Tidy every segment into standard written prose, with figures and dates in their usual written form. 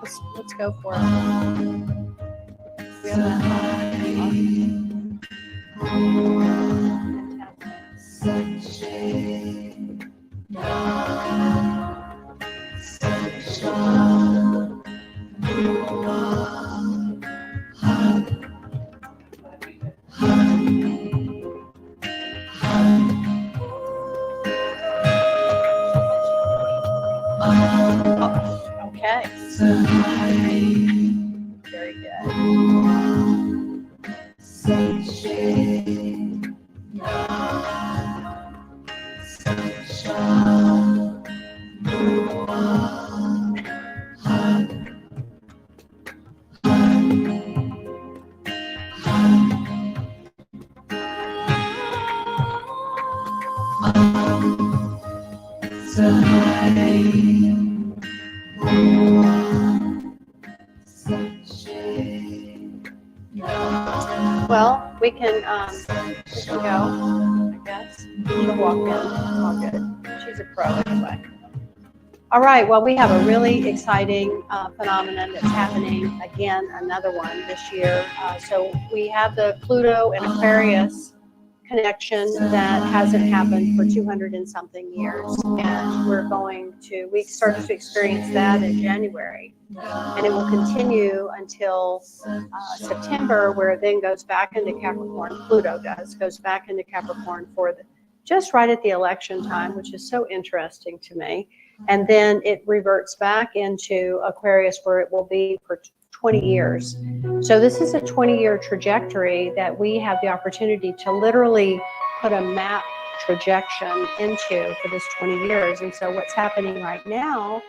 Let's go for it. We have that. Okay. Very good. Well, we can go, I guess. She'll walk in. It's all good. She's a pro anyway. All right. Well, we have a really exciting phenomenon that's happening again, another one this year. So we have the Pluto and Aquarius connection that hasn't happened for 200 and something years, and we started to experience that in January, and it will continue until September, where it then goes back into Capricorn. Pluto goes back into Capricorn for just right at the election time, which is so interesting to me, and then it reverts back into Aquarius, where it will be for 20 years. So this is a 20-year trajectory that we have the opportunity to literally put a map projection into for this 20 years. And so what's happening right now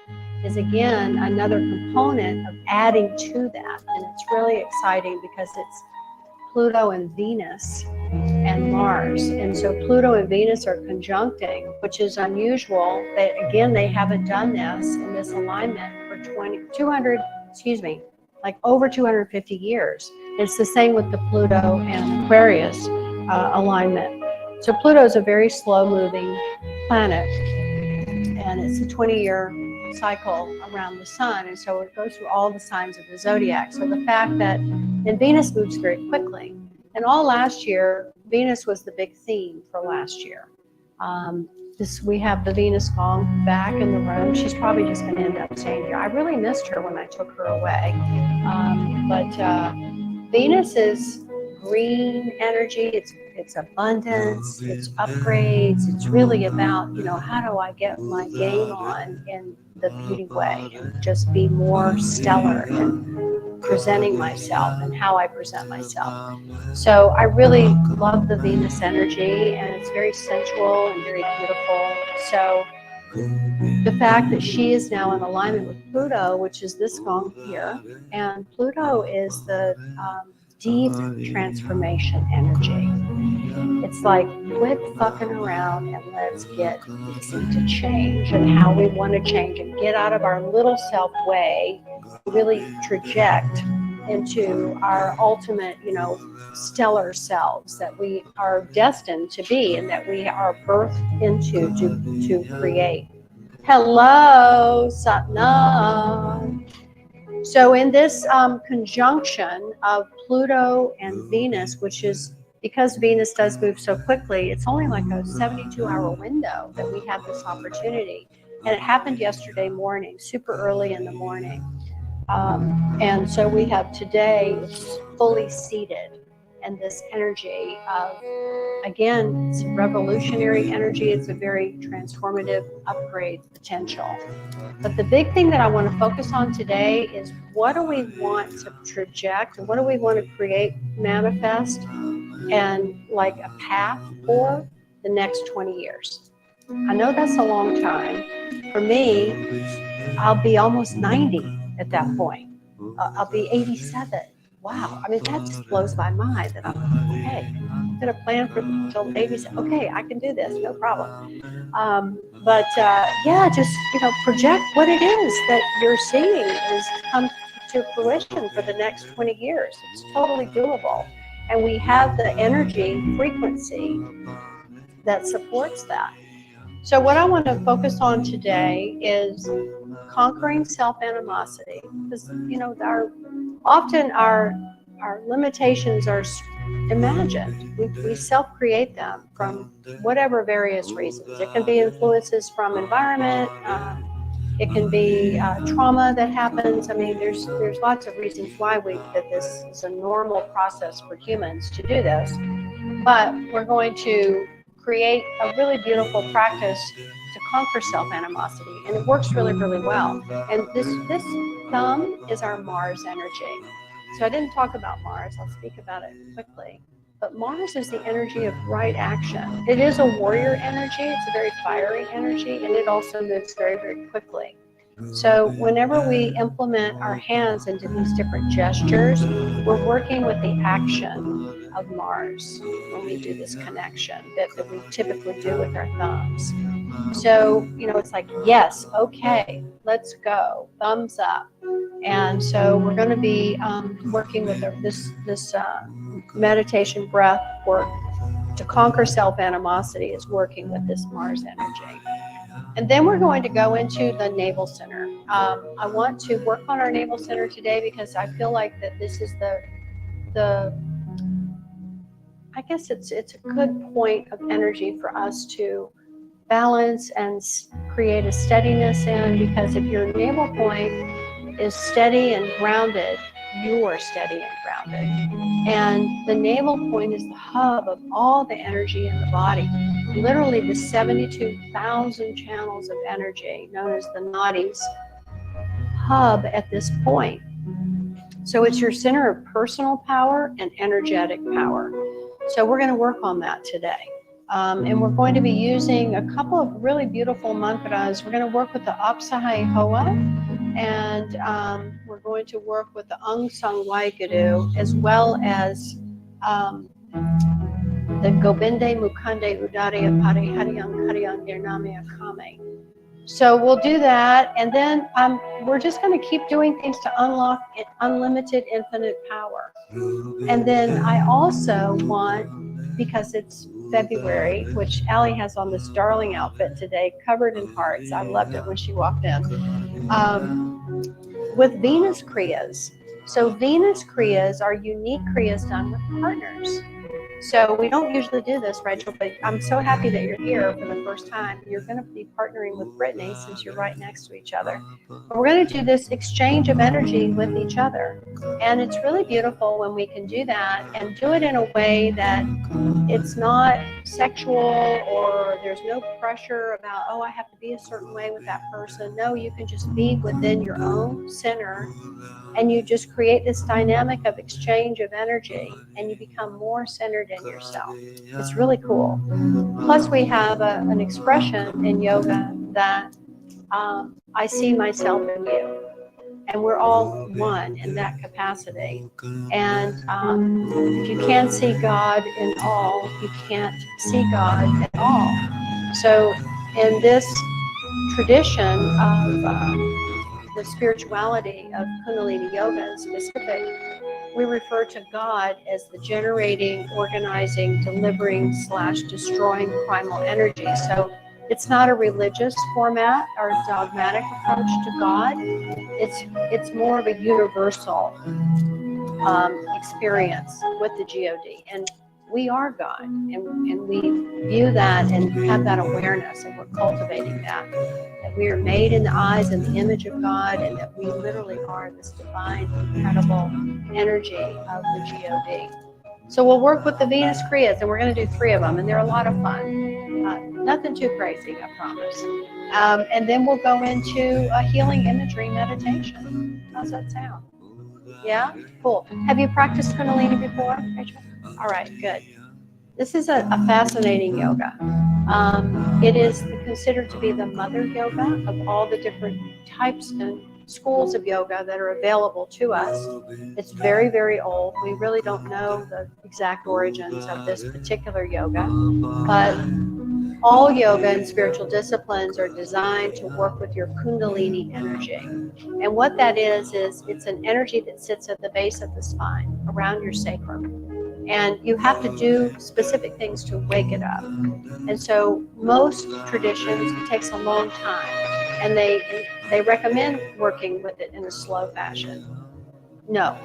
is, again, another component of adding to that. And it's really exciting because it's Pluto and Venus and Mars. And so Pluto and Venus are conjuncting, which is unusual. They haven't done this in this alignment for over 250 years. It's the same with the Pluto and Aquarius alignment. So Pluto is a very slow-moving planet, and it's a 20-year cycle around the sun, and so it goes through all the signs of the zodiac. So the fact that, and Venus moves very quickly, and all last year, Venus was the big theme for last year. We have the Venus gong back in the room. She's probably just going to end up staying here. I really missed her when I took her away. But Venus is green energy. It's abundance. It's upgrades. It's really about, how do I get my game on in the beauty way and just be more stellar and presenting myself and how I present myself. So I really love the Venus energy, and it's very sensual and very beautiful. So the fact that she is now in alignment with Pluto, which is this gong here, and Pluto is the deep transformation energy. It's like, quit fucking around and let's get easy to change and how we want to change and get out of our little self way, really traject into our ultimate, stellar selves that we are destined to be and that we are birthed into to create. Hello, Satnam. So in this conjunction of Pluto and Venus, which is, because Venus does move so quickly, it's only like a 72-hour window that we have this opportunity. And it happened yesterday morning, super early in the morning. And so we have today fully seated in this energy of, again, it's a revolutionary energy. It's a very transformative upgrade potential. But the big thing that I want to focus on today is, what do we want to project and what do we want to create, manifest, and like a path for the next 20 years. I know that's a long time. For me, I'll be almost 90 at that point. I'll be 87. Wow. I mean, that just blows my mind that I'm going to plan for until 87. Okay, I can do this, no problem. Just, project what it is that you're seeing is come to fruition for the next 20 years. It's totally doable. And we have the energy frequency that supports that. So what I want to focus on today is conquering self-animosity, because often our limitations are imagined. We self-create them from whatever various reasons. It can be influences from environment. It can be trauma that happens. I mean, there's lots of reasons why that this is a normal process for humans to do this. But we're going to create a really beautiful practice to conquer self-animosity, and it works really, really well. And this thumb is our Mars energy. So I didn't talk about Mars. I'll speak about it quickly. But Mars is the energy of right action. It is a warrior energy. It's a very fiery energy, and it also moves very, very quickly. So whenever we implement our hands into these different gestures, we're working with the action of Mars when we do this connection that we typically do with our thumbs. So, it's like, yes, okay, let's go, thumbs up. And so we're going to be working with this meditation breath work to conquer self-animosity is working with this Mars energy. And then we're going to go into the navel center. I want to work on our navel center today because I feel like that this is I guess it's a good point of energy for us to balance and create a steadiness in, because if your navel point is steady and grounded, you are steady and grounded. And the navel point is the hub of all the energy in the body. Literally the 72,000 channels of energy known as the nadis hub at this point. So it's your center of personal power and energetic power. So we're going to work on that today. And we're going to be using a couple of really beautiful mantras. We're going to work with the Apsahai Hoa, and we're going to work with the Aung San Waiguru, as well as the Gobinde Mukande Udare Apari Hariyang Hariyang Girname Akame. So we'll do that, and then we're just going to keep doing things to unlock unlimited infinite power. And then I also want, because it's February, which Allie has on this darling outfit today, covered in hearts. I loved it when she walked in. With Venus Kriyas. So Venus Kriyas are unique Kriyas done with partners. So we don't usually do this, Rachel, but I'm so happy that you're here for the first time. You're going to be partnering with Brittany since you're right next to each other. But we're going to do this exchange of energy with each other. And it's really beautiful when we can do that and do it in a way that it's not sexual, or there's no pressure about, oh, I have to be a certain way with that person. No, you can just be within your own center, and you just create this dynamic of exchange of energy, and you become more centered in yourself. It's really cool. Plus, we have an expression in yoga that I see myself in you. And we're all one in that capacity. And if you can't see God in all, you can't see God at all. So in this tradition of the spirituality of Kundalini Yoga in specific, we refer to God as the generating, organizing, delivering / destroying primal energy. So it's not a religious format or dogmatic approach to God. It's more of a universal experience with the God. And we are God, and we view that and have that awareness, and we're cultivating that we are made in the eyes and the image of God, and that we literally are this divine, incredible energy of the God. So we'll work with the Venus Kriyas, and we're going to do 3 of them, and they're a lot of fun. Nothing too crazy, I promise. And then we'll go into a healing imagery meditation. How's that sound? Yeah? Cool. Have you practiced Kundalini before, Rachel? All right, good. This is a fascinating yoga. It is considered to be the mother yoga of all the different types and schools of yoga that are available to us. It's very, very old. We really don't know the exact origins of this particular yoga, but all yoga and spiritual disciplines are designed to work with your Kundalini energy. And what that is it's an energy that sits at the base of the spine, around your sacrum. And you have to do specific things to wake it up. And so most traditions, it takes a long time. And they recommend working with it in a slow fashion. No,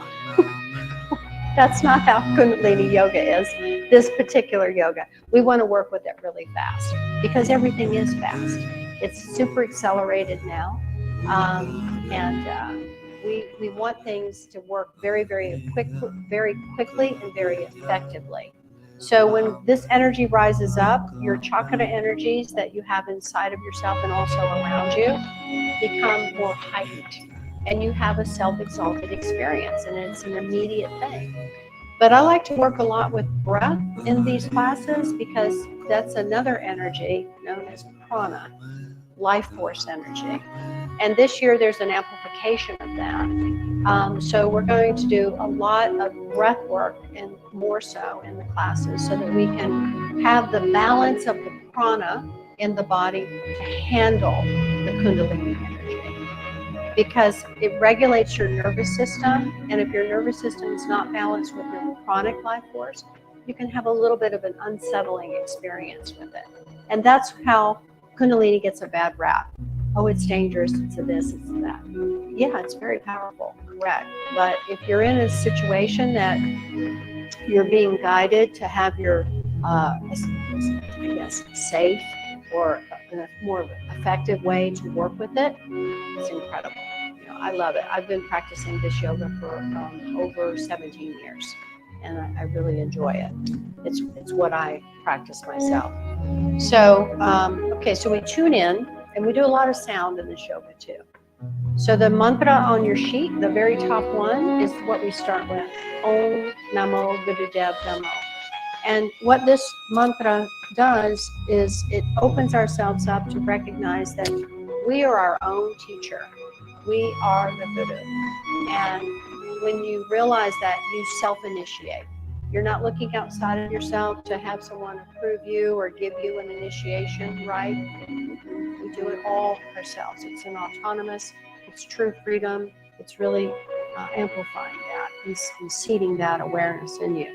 that's not how Kundalini yoga is, this particular yoga. We want to work with it really fast because everything is fast. It's super accelerated now. We want things to work very quickly and very effectively. So when this energy rises up, your chakra energies that you have inside of yourself and also around you become more heightened. And you have a self-exalted experience, and it's an immediate thing. But I like to work a lot with breath in these classes because that's another energy known as prana, life force energy. And this year there's an amplification of that. So we're going to do a lot of breath work and more so in the classes so that we can have the balance of the prana in the body to handle the Kundalini energy. Because it regulates your nervous system, and if your nervous system is not balanced with your pranic life force, you can have a little bit of an unsettling experience with it. And that's how Kundalini gets a bad rap. Oh, it's dangerous, it's a this, it's a that. Yeah, it's very powerful, correct. But if you're in a situation that you're being guided to have your, safe or a more effective way to work with it, it's incredible. I love it. I've been practicing this yoga for over 17 years, and I really enjoy it. It's what I practice myself. So, so we tune in, and we do a lot of sound in this yoga too. So the mantra on your sheet, the very top one, is what we start with. Om Namo Gurudev Namo. And what this mantra does is it opens ourselves up to recognize that we are our own teacher. We are the Buddha. And when you realize that, you self-initiate. You're not looking outside of yourself to have someone approve you or give you an initiation, right? We do it all ourselves. It's an autonomous, it's true freedom. It's really amplifying that and seeding that awareness in you.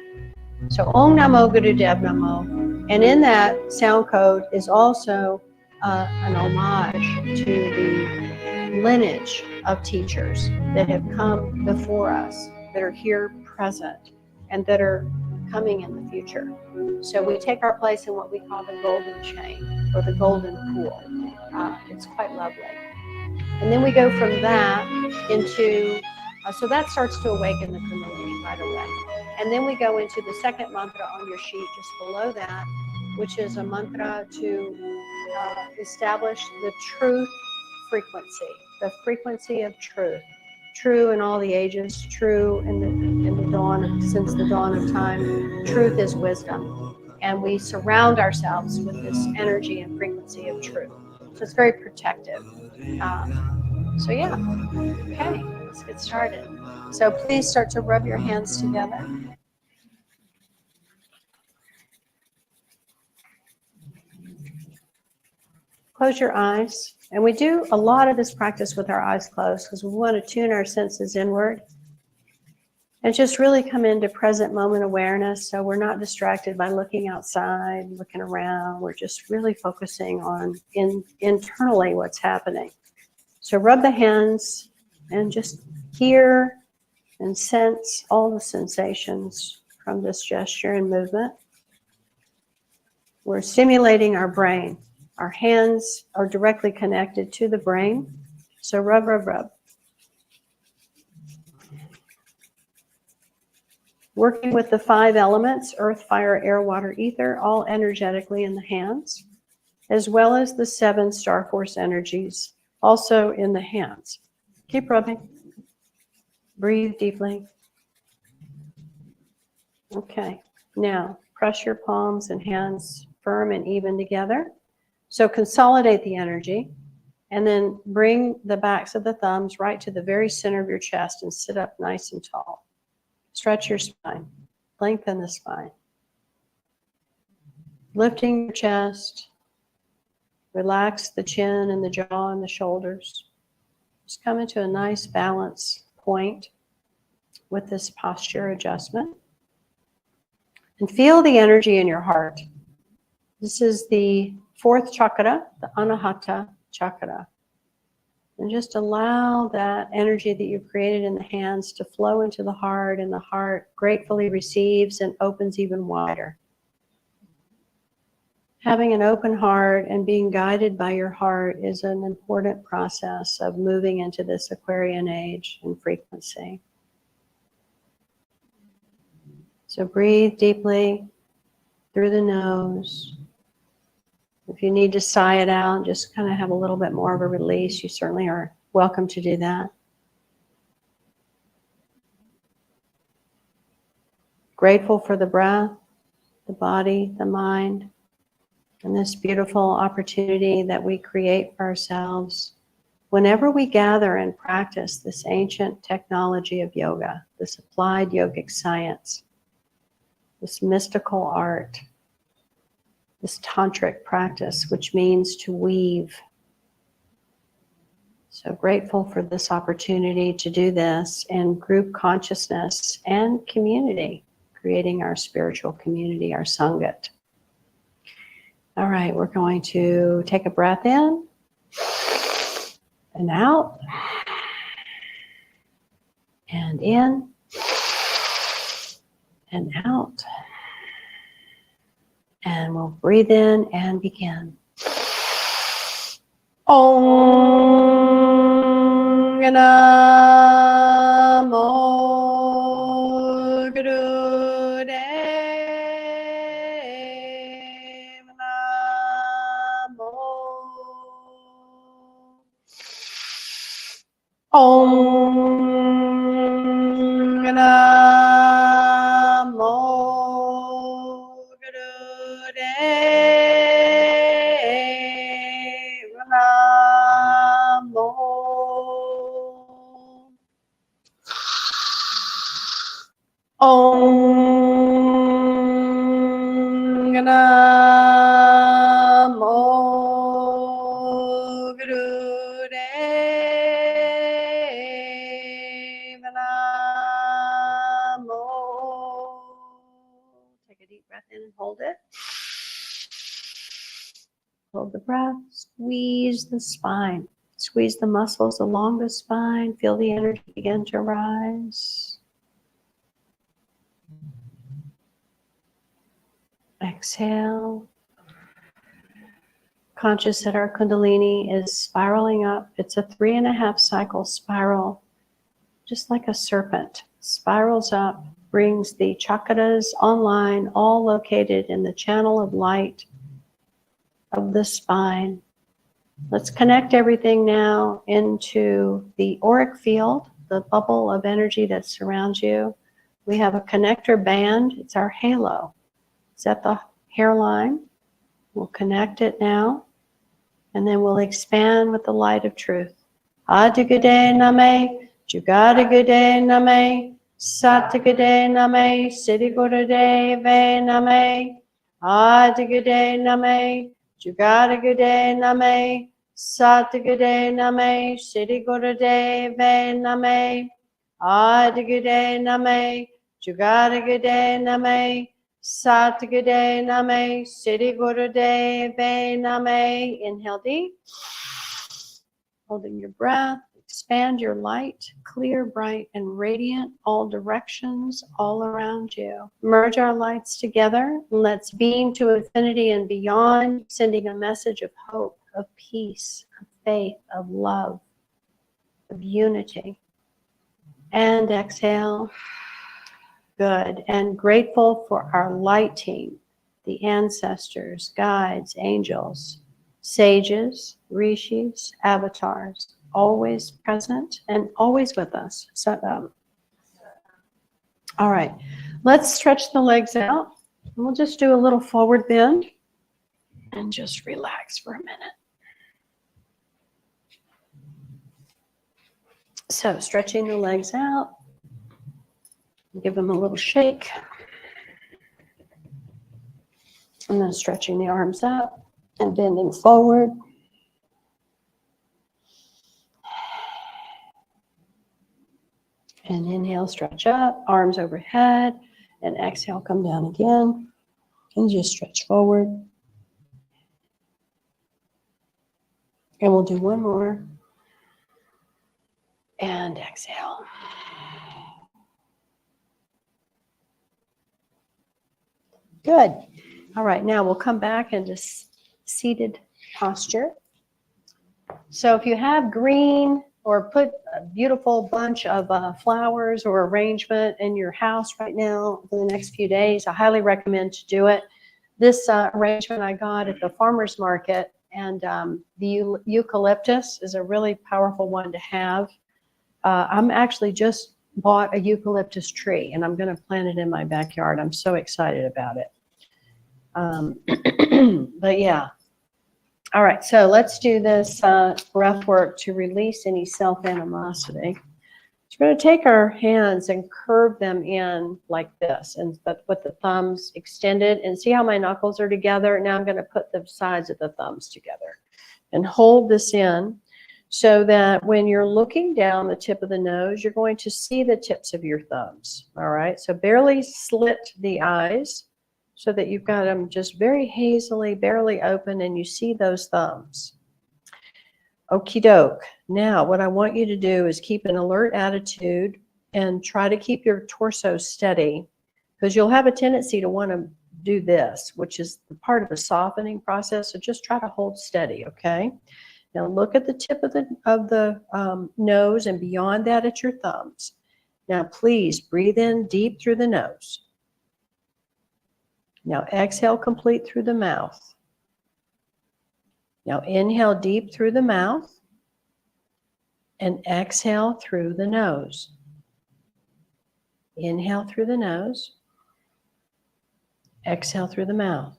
So Om Namo Gurudev Namo. And in that sound code is also an homage to the lineage of teachers that have come before us, that are here present, and that are coming in the future. So we take our place in what we call the golden chain or the golden pool. It's quite lovely. And then we go from that into, so that starts to awaken the Kundalini right away. And then we go into the second mantra on your sheet just below that, which is a mantra to establish the truth frequency, the frequency of truth. True in all the ages, true in the dawn, since the dawn of time. Truth is wisdom. And we surround ourselves with this energy and frequency of truth. So it's very protective. Okay, let's get started. So please start to rub your hands together. Close your eyes. And we do a lot of this practice with our eyes closed because we want to tune our senses inward and just really come into present moment awareness, so we're not distracted by looking outside, looking around. We're just really focusing on internally what's happening. So rub the hands and just hear and sense all the sensations from this gesture and movement. We're stimulating our brain. Our hands are directly connected to the brain. So rub, rub, rub. Working with the 5 elements, earth, fire, air, water, ether, all energetically in the hands, as well as the 7 star force energies, also in the hands. Keep rubbing. Breathe deeply. Okay, now press your palms and hands firm and even together. So consolidate the energy, and then bring the backs of the thumbs right to the very center of your chest and sit up nice and tall. Stretch your spine. Lengthen the spine. Lifting your chest. Relax the chin and the jaw and the shoulders. Just come into a nice balance point with this posture adjustment. And feel the energy in your heart. This is the fourth chakra, the Anahata chakra. And just allow that energy that you've created in the hands to flow into the heart, and the heart gratefully receives and opens even wider. Having an open heart and being guided by your heart is an important process of moving into this Aquarian age and frequency. So breathe deeply through the nose. If you need to sigh it out, just kind of have a little bit more of a release, you certainly are welcome to do that. Grateful for the breath, the body, the mind, and this beautiful opportunity that we create for ourselves whenever we gather and practice this ancient technology of yoga, this applied yogic science, this mystical art, this tantric practice, which means to weave. So grateful for this opportunity to do this in group consciousness and community, creating our spiritual community, our Sangat. All right, we're going to take a breath in and out, and in and out. And we'll breathe in and begin. Om Namo Guru Dev Namo. Om Namo Guru Dev Namo. Om Namo Guru Dev Namo. Take a deep breath in and hold it. Hold the breath. Squeeze the spine. Squeeze the muscles along the spine. Feel the energy begin to rise. Exhale. Conscious that our Kundalini is spiraling up. It's a 3.5 cycle spiral, just like a serpent. Spirals up, brings the chakras online, all located in the channel of light of the spine. Let's connect everything now into the auric field, the bubble of energy that surrounds you. We have a connector band. It's our halo. It's at the hairline. We'll connect it now, and then we'll expand with the light of truth. Adigade name, Jugadagade name, Satagade name, Siddhigurade name, Adigade name, Jugadagade name, Satagade name, Siddhigurade name, Adigade name, Jugadagade name, Satgade Name, Siddhi Gurudev Name. Inhale deep, holding your breath. Expand your light, clear, bright, and radiant, all directions, all around you. Merge our lights together, and let's beam to infinity and beyond, sending a message of hope, of peace, of faith, of love, of unity. And exhale. Good. And grateful for our light team, the ancestors, guides, angels, sages, rishis, avatars, always present and always with us. So, all right, let's stretch the legs out. We'll just do a little forward bend and just relax for a minute. So stretching the legs out. Give them a little shake. And then stretching the arms out and bending forward. And inhale, stretch up, arms overhead. And exhale, come down again. And just stretch forward. And we'll do one more. And exhale. Good. All right, now we'll come back into seated posture. So if you have green or put a beautiful bunch of flowers or arrangement in your house right now for the next few days, I highly recommend to do it. This arrangement I got at the farmer's market, and the eucalyptus is a really powerful one to have. I'm actually just bought a eucalyptus tree, and I'm going to plant it in my backyard. I'm so excited about it. But yeah. All right, so let's do this breath work to release any self-animosity. So we're going to take our hands and curve them in like this, and but with the thumbs extended. And see how my knuckles are together? Now I'm going to put the sides of the thumbs together and hold this in so that when you're looking down the tip of the nose, you're going to see the tips of your thumbs. All right, so barely slit the eyes, so that you've got them just very hazily, barely open, and you see those thumbs. Okie doke. Now, what I want you to do is keep an alert attitude and try to keep your torso steady, because you'll have a tendency to want to do this, which is the part of the softening process. So just try to hold steady, okay? Now look at the tip of the nose, and beyond that at your thumbs. Now please breathe in deep through the nose. Now exhale complete through the mouth. Now inhale deep through the mouth and exhale through the nose. Inhale through the nose. Exhale through the mouth.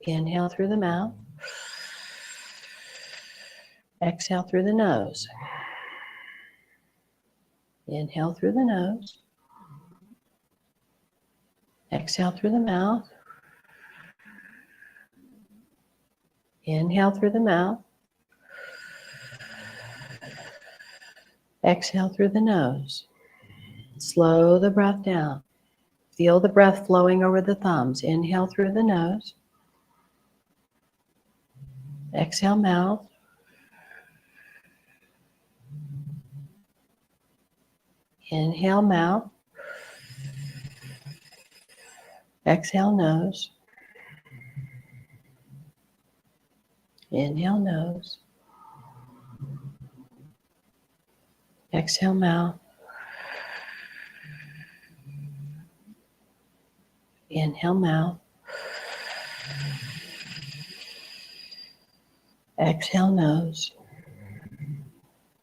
Inhale through the mouth. Exhale through the nose. Inhale through the nose. Exhale through the mouth. Inhale through the mouth. Exhale through the nose. Slow the breath down. Feel the breath flowing over the thumbs. Inhale through the nose. Exhale mouth. Inhale mouth. Exhale nose. Inhale nose. Exhale mouth. Inhale mouth. Exhale nose.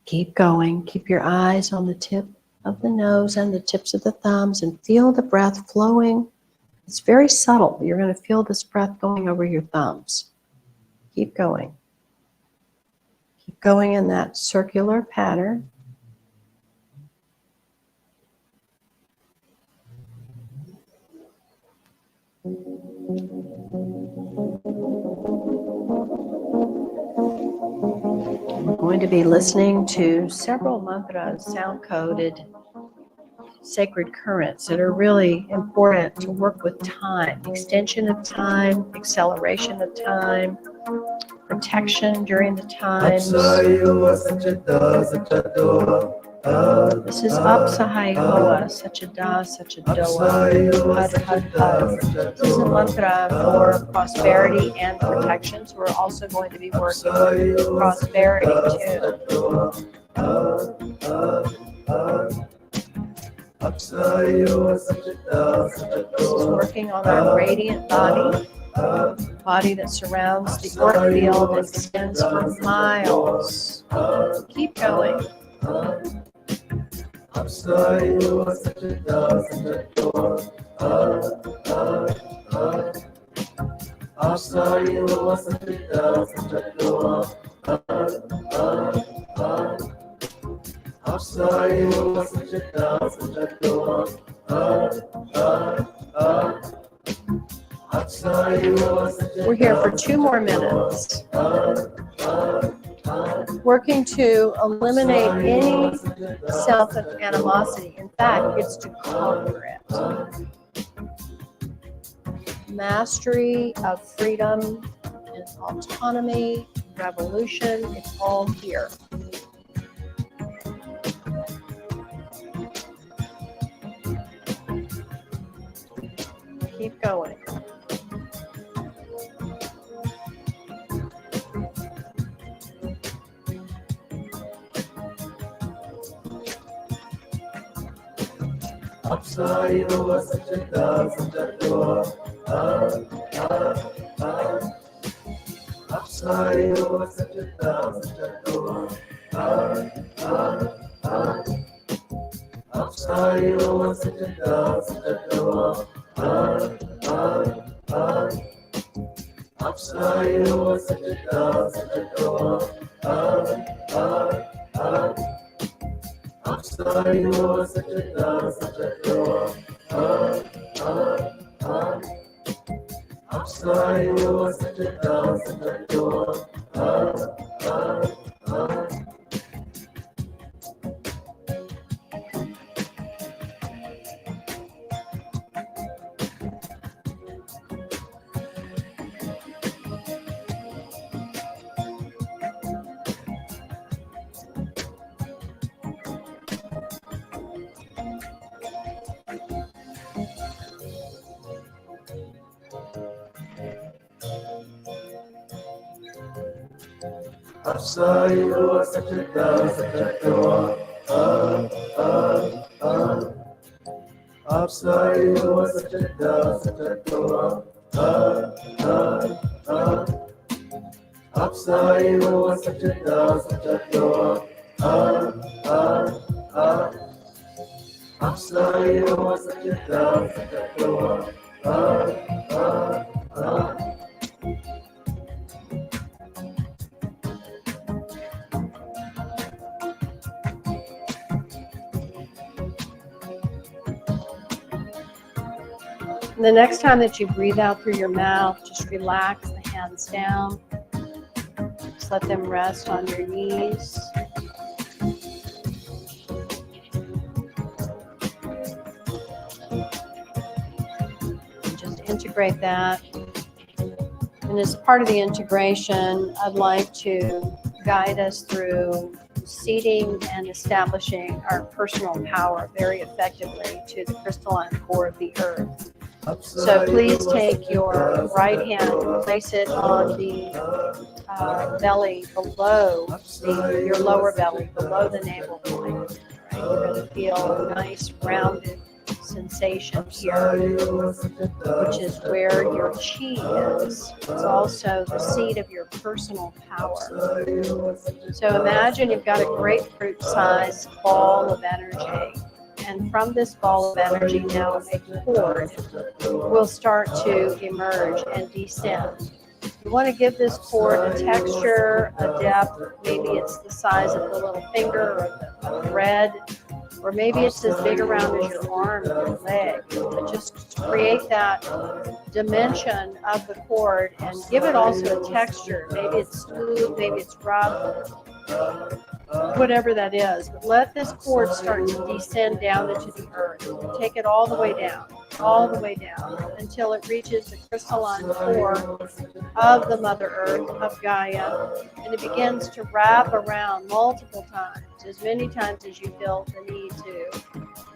Keep going. Keep your eyes on the tip of the nose and the tips of the thumbs, and feel the breath flowing. It's very subtle. You're going to feel this breath going over your thumbs. Keep going. Keep going in that circular pattern. We're going to be listening to several mantras, sound-coded sacred currents that are really important to work with time, extension of time, acceleration of time, protection during the times. This is Apsahayoa, Sachada, Sachadoa, Had Had Had. This is a mantra for prosperity and protection, so we're also going to be working with prosperity too. This is working on our radiant body, body that surrounds the auric field and extends for miles. Keep going. We're here for 2 more minutes. working to eliminate any self-animosity. In fact, it's to conquer it. Mastery of freedom and autonomy, revolution, it's all here. Keep going. Apsayo Sachita Sachato Apsayo Sachita Sachato Apsayo Sachita Sachato Apsayo Sachita Sachato Apsayo Sachita Sachato Apsayo Sachita Sachato Apsayo Sachita Sachato Apsayo Sachita Sachato Apsayo Sachita Sachato Apsayo Sachita Sachato And the next time that you breathe out through your mouth, just relax the hands down. Just let them rest on your knees. And just integrate that. And as part of the integration, I'd like to guide us through seeding and establishing our personal power very effectively to the crystalline core of the earth. So please take your right hand and place it on the belly below your lower belly, below the navel point. Right? You're going to feel a nice rounded sensation here, which is where your chi is. It's also the seat of your personal power. So imagine you've got a grapefruit-sized ball of energy. And from this ball of energy now a cord will start to emerge and descend. You want to give this cord a texture, a depth. Maybe it's the size of the little finger or the thread, or maybe it's as big around as your arm or your leg. But just create that dimension of the cord and give it also a texture. Maybe it's smooth, maybe it's rough, whatever that is. But let this cord start to descend down into the earth. Take it all the way down, until it reaches the crystalline core of the Mother Earth, of Gaia, and it begins to wrap around multiple times, as many times as you feel the need to.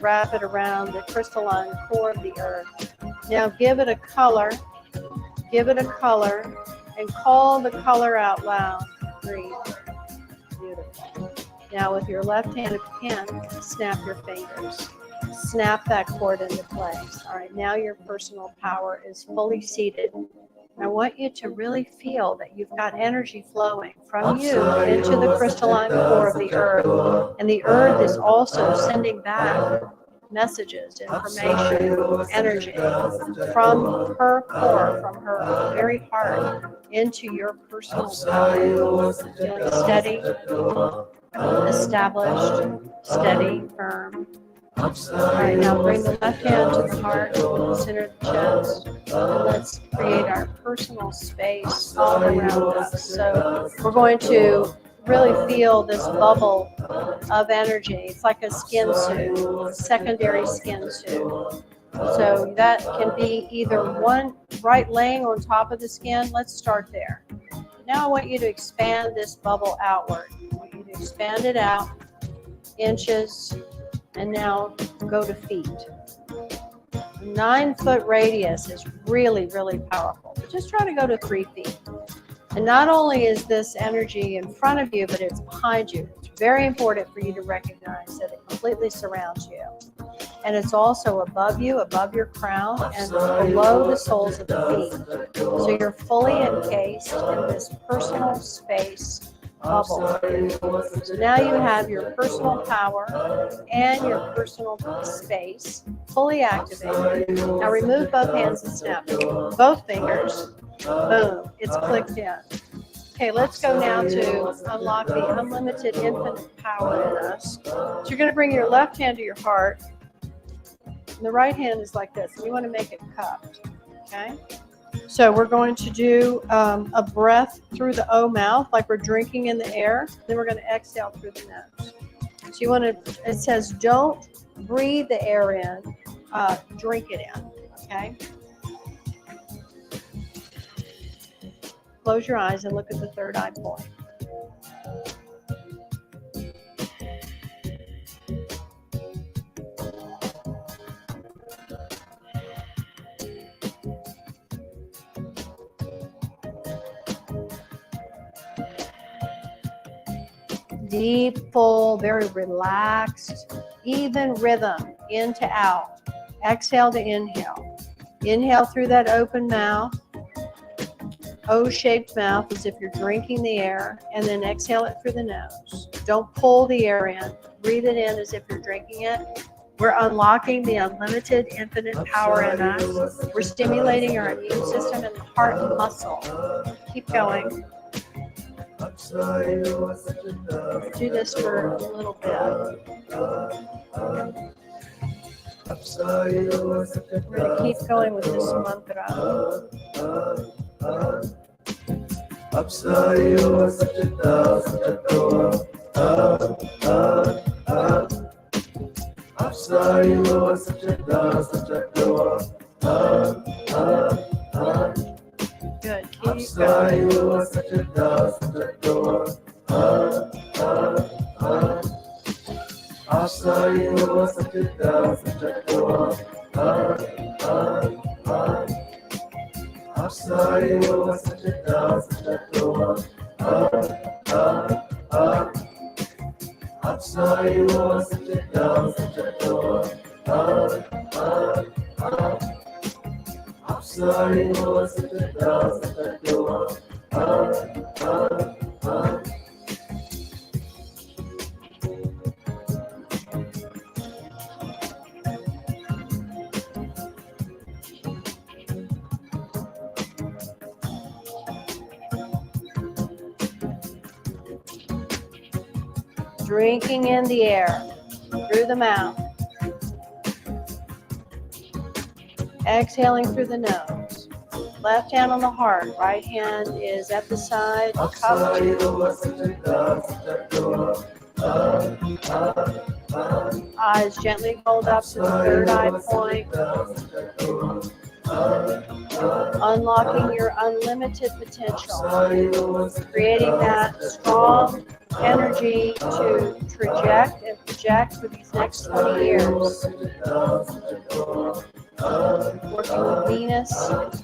Wrap it around the crystalline core of the earth. Now give it a color, and call the color out loud. Breathe. Beautiful. Now with your left hand, if you can, snap your fingers. Snap that cord into place. All right, now your personal power is fully seated. I want you to really feel that you've got energy flowing from you into the crystalline core of the earth. And the earth is also sending back messages, information, energy from her core, from her very heart into your personal power. Feeling steady, established, steady, firm. All right, now bring the left hand to the heart, center of the chest, and let's create our personal space all around us. So we're going to really feel this bubble of energy. It's like a skin suit, secondary skin suit. So that can be either one right laying on top of the skin. Let's start there. Now I want you to expand this bubble outward. I want you to expand it out inches, and now go to feet. 9-foot radius is really, really powerful. But just try to go to 3 feet. And not only is this energy in front of you, but it's behind you. It's very important for you to recognize that it completely surrounds you. And it's also above you, above your crown, and below the soles of the feet. So you're fully encased in this personal space bubble. So now you have your personal power and your personal space fully activated. Now remove both hands and snap both fingers. Boom, it's clicked in. Okay, let's go now to unlock the unlimited infinite power in us. So you're going to bring your left hand to your heart. And the right hand is like this. And you want to make it cupped. Okay? So we're going to do a breath through the O mouth, like we're drinking in the air. Then we're going to exhale through the nose. So you want to, it says don't breathe the air in, drink it in. Okay? Close your eyes and look at the third eye point. Deep, full, very relaxed, even rhythm, in to out. Exhale to inhale. Inhale through that open mouth, O-shaped mouth, as if you're drinking the air, and then exhale it through the nose. Don't pull the air in. Breathe it in as if you're drinking it. We're unlocking the unlimited infinite power in us. We're stimulating our immune system and the heart muscle. Keep going. Do this for a little bit. We're going to keep going with this mantra. Good. Keep going. Drinking in the air through the mouth. Exhaling through the nose. Left hand on the heart, right hand is at the side, cupped. Eyes gently rolled up to the third eye point. Unlocking your unlimited potential. Creating that strong energy to traject and project for these next 20 years. Working with Venus,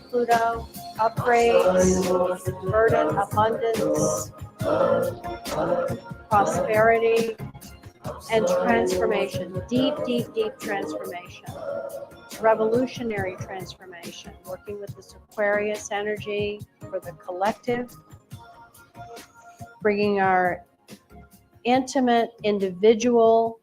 Pluto, upgrades, burden, abundance, prosperity, and transformation. Deep, deep, deep transformation. Revolutionary transformation. Working with this Aquarius energy for the collective. Bringing our intimate, individual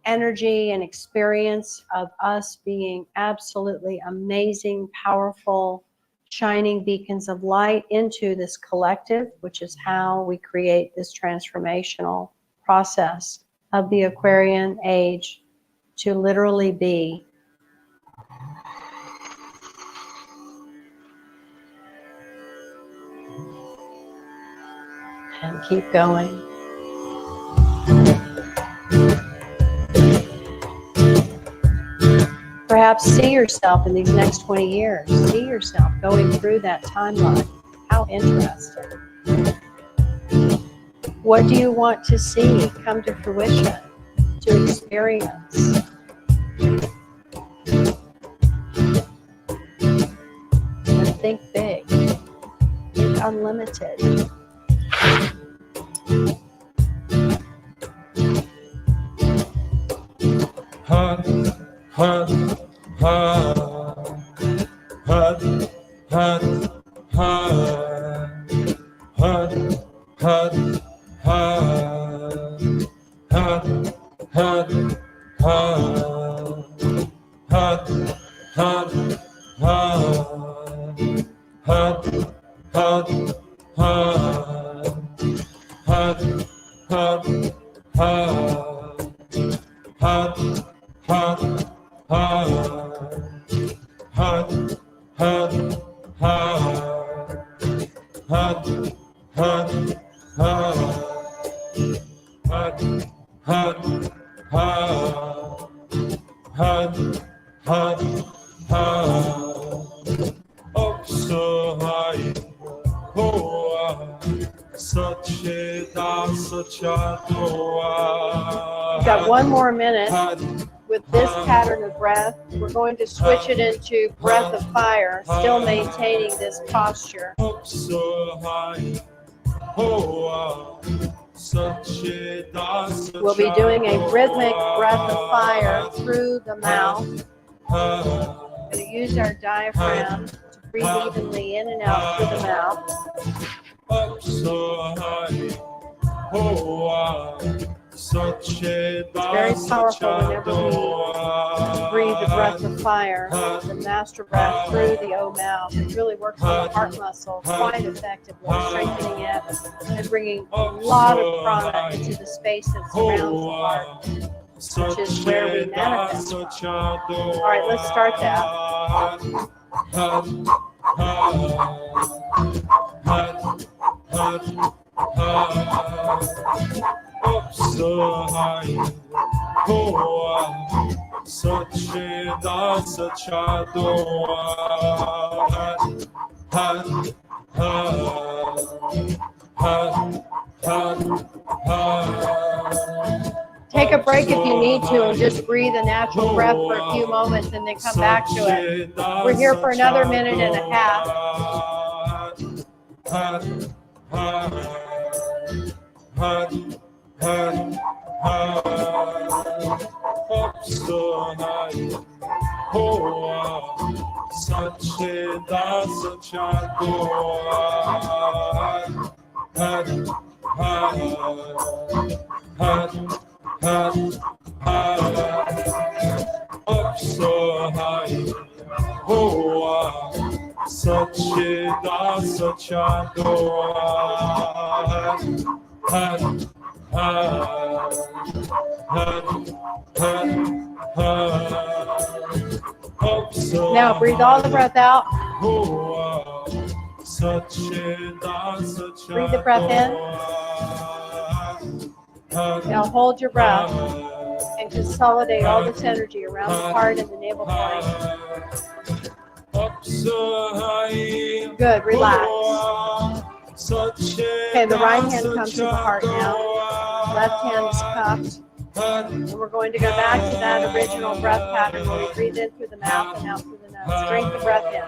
energy and experience of us being absolutely amazing, powerful, shining beacons of light into this collective, which is how we create this transformational process of the Aquarian age to literally be. And keep going. Perhaps see yourself in these next 20 years. See yourself going through that timeline. How interesting. What do you want to see come to fruition, to experience? And think big. Think unlimited. We've got one more minute with this pattern of breath. We're going to switch it into breath of fire, still maintaining this posture. We'll be doing a rhythmic breath of fire through the mouth. We're going to use our diaphragm to breathe evenly in and out through the mouth. It's very powerful whenever we breathe the breath of fire, the master breath through the O mouth. It really works on the heart muscle quite effectively, strengthening it and bringing a lot of prana into the space that surrounds the heart, which is where we manifest from. All right, let's start that. Take a break if you need to and just breathe a natural breath for a few moments and then come back to it. We're here for another minute and a half. Now breathe all the breath out. Breathe the breath in. Now hold your breath and consolidate all this energy around the heart and the navel point. Good, relax. Okay, the right hand comes to the heart now. Left hand is cupped. And we're going to go back to that original breath pattern where we breathe in through the mouth and out through the nose. Drink the breath in.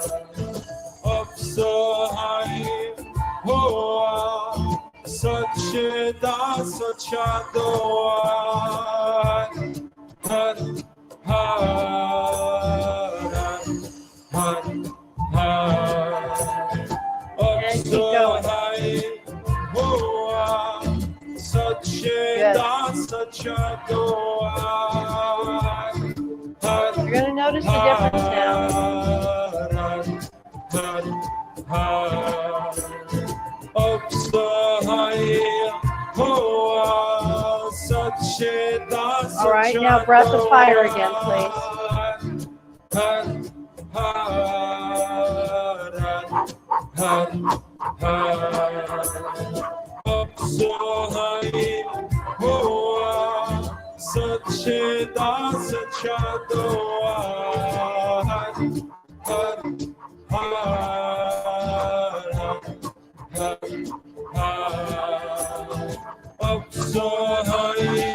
And keep going. Good. You're going to notice the difference now. All right, now breath of fire again, please.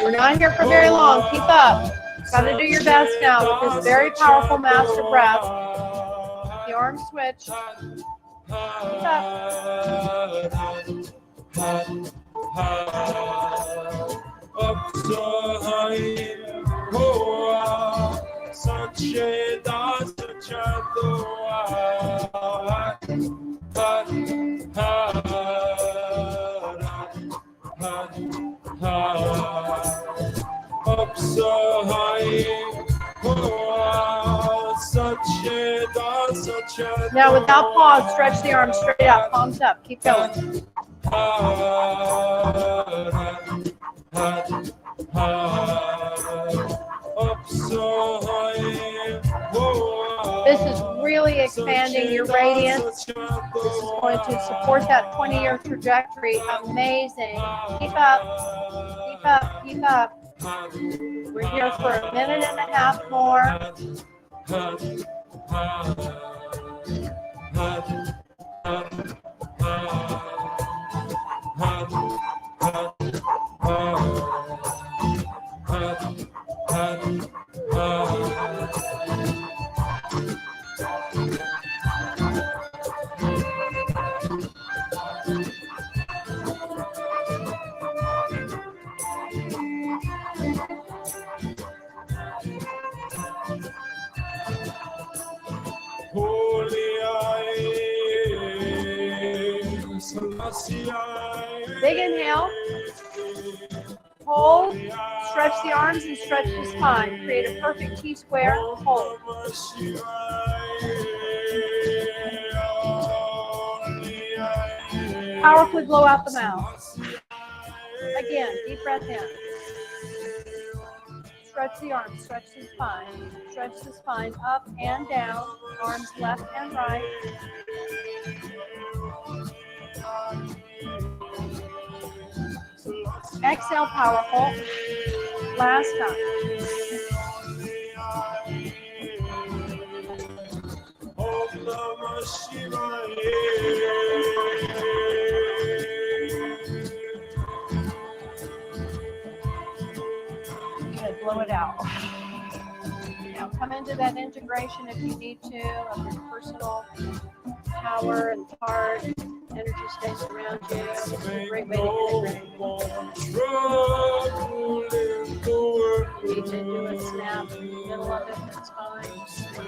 We're not here for very long. Keep up. Got to do your best now with this very powerful master breath. The arm switch. Keep up. Now, without pause, stretch the arms straight up, palms up. Keep going. This is really expanding your radiance. This is going to support that 20-year trajectory. Amazing. Keep up. Keep up. Keep up. We're here for a minute and a half more. Big inhale. Hold. Stretch the arms and stretch the spine. Create a perfect T-square. Hold. Powerfully blow out the mouth. Again, deep breath in. Stretch the arms, stretch the spine. Stretch the spine up and down. Arms left and right. Exhale, powerful. Last time. Okay, blow it out. Now come into that integration if you need to of your personal power and heart. Energy stays around you. It's a great way to integrate. You need to do a snap in the middle of it. That's fine.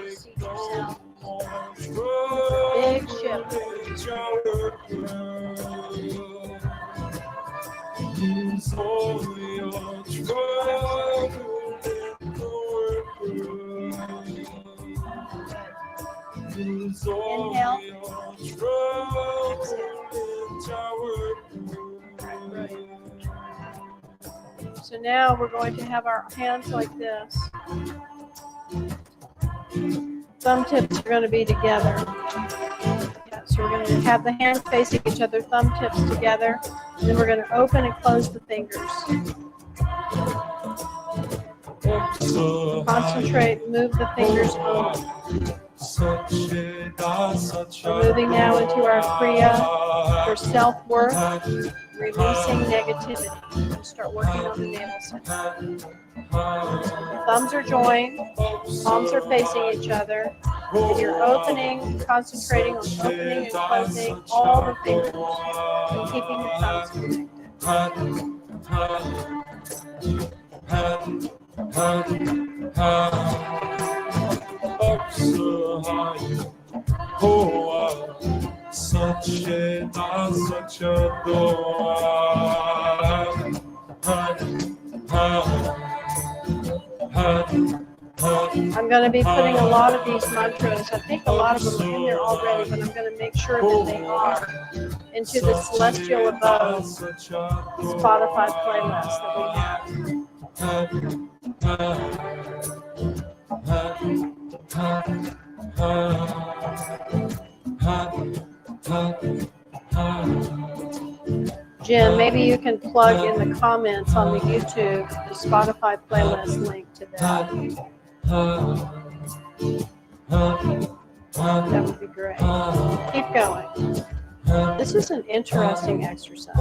See yourself. Big shift. Inhale. Right. So now we're going to have our hands like this. Thumb tips are going to be together. Yeah, so we're going to have the hands facing each other, thumb tips together, and then we're going to open and close the fingers. Concentrate, move the fingers over. We're moving now into our Kriya for self-worth, releasing negativity. We'll start working on the navel center. The thumbs are joined, palms are facing each other, and you're opening, concentrating on opening and closing all the fingers and keeping the thumbs I'm going to be putting a lot of these mantras. I think a lot of them are in there already, but I'm going to make sure that they are into the Celestial Abode Spotify playlist that we have. Jim, maybe maybe you can plug in the comments on the YouTube, the Spotify playlist link to that. That would be great. Keep going. This is an interesting exercise.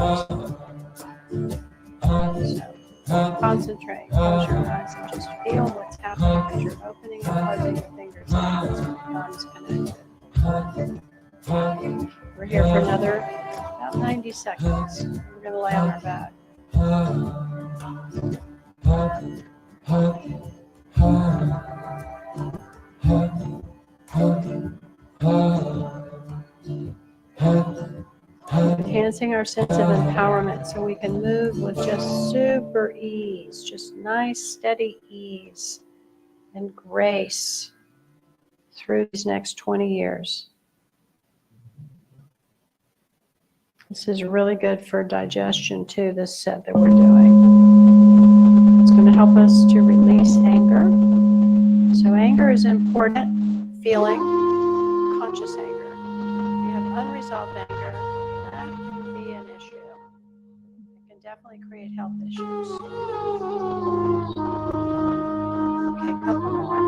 So concentrate, close your eyes, and just feel what's happening as you're opening and closing your fingers and hands and thumbs connected. We're here for another about 90 seconds. We're going to lay on our back. Enhancing our sense of empowerment so we can move with just super ease, just nice, steady ease and grace through these next 20 years. This is really good for digestion too, this set that we're doing. It's going to help us to release anger. So anger is important feeling, conscious anger. If you have unresolved anger, that can be an issue. It can definitely create health issues. Okay, a couple more.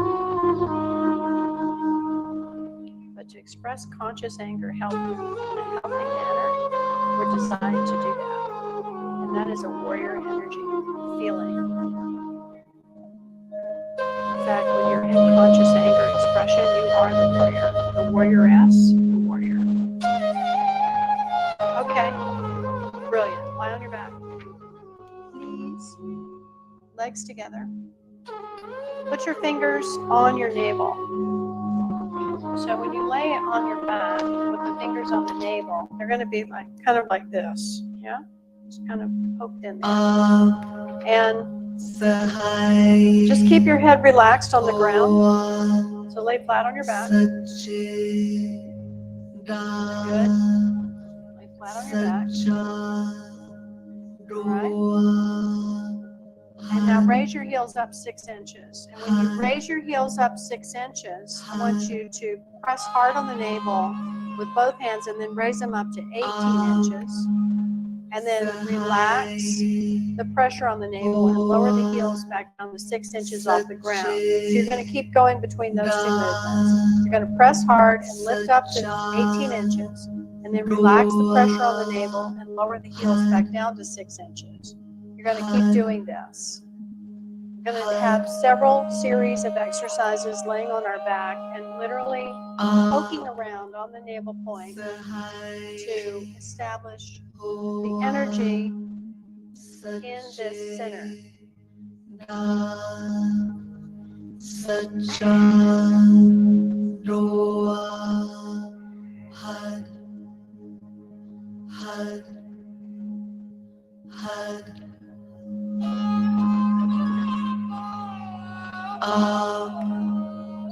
But to express conscious anger in a healthy manner, we're designed to do that. And that is a warrior energy feeling. In fact, when you're in conscious anger expression, you are the warrior, the warrioress, the warrior. Okay, brilliant. Lie on your back. Knees, legs together. Put your fingers on your navel. So when you lay on your back with the fingers on the navel, they're going to be like kind of like this, yeah? Just kind of poked in there. And just keep your head relaxed on the ground. So lay flat on your back. Good. Lay flat on your back. All right. And now raise your heels up 6 inches. And when you raise your heels up 6 inches, I want you to press hard on the navel with both hands and then raise them up to 18 inches. And then relax the pressure on the navel and lower the heels back down to 6 inches off the ground. So you're going to keep going between those two movements. You're going to press hard and lift up to 18 inches. And then relax the pressure on the navel and lower the heels back down to 6 inches. You're going to keep doing this. We're going to have several series of exercises laying on our back and literally poking around on the navel point to establish the energy in this center.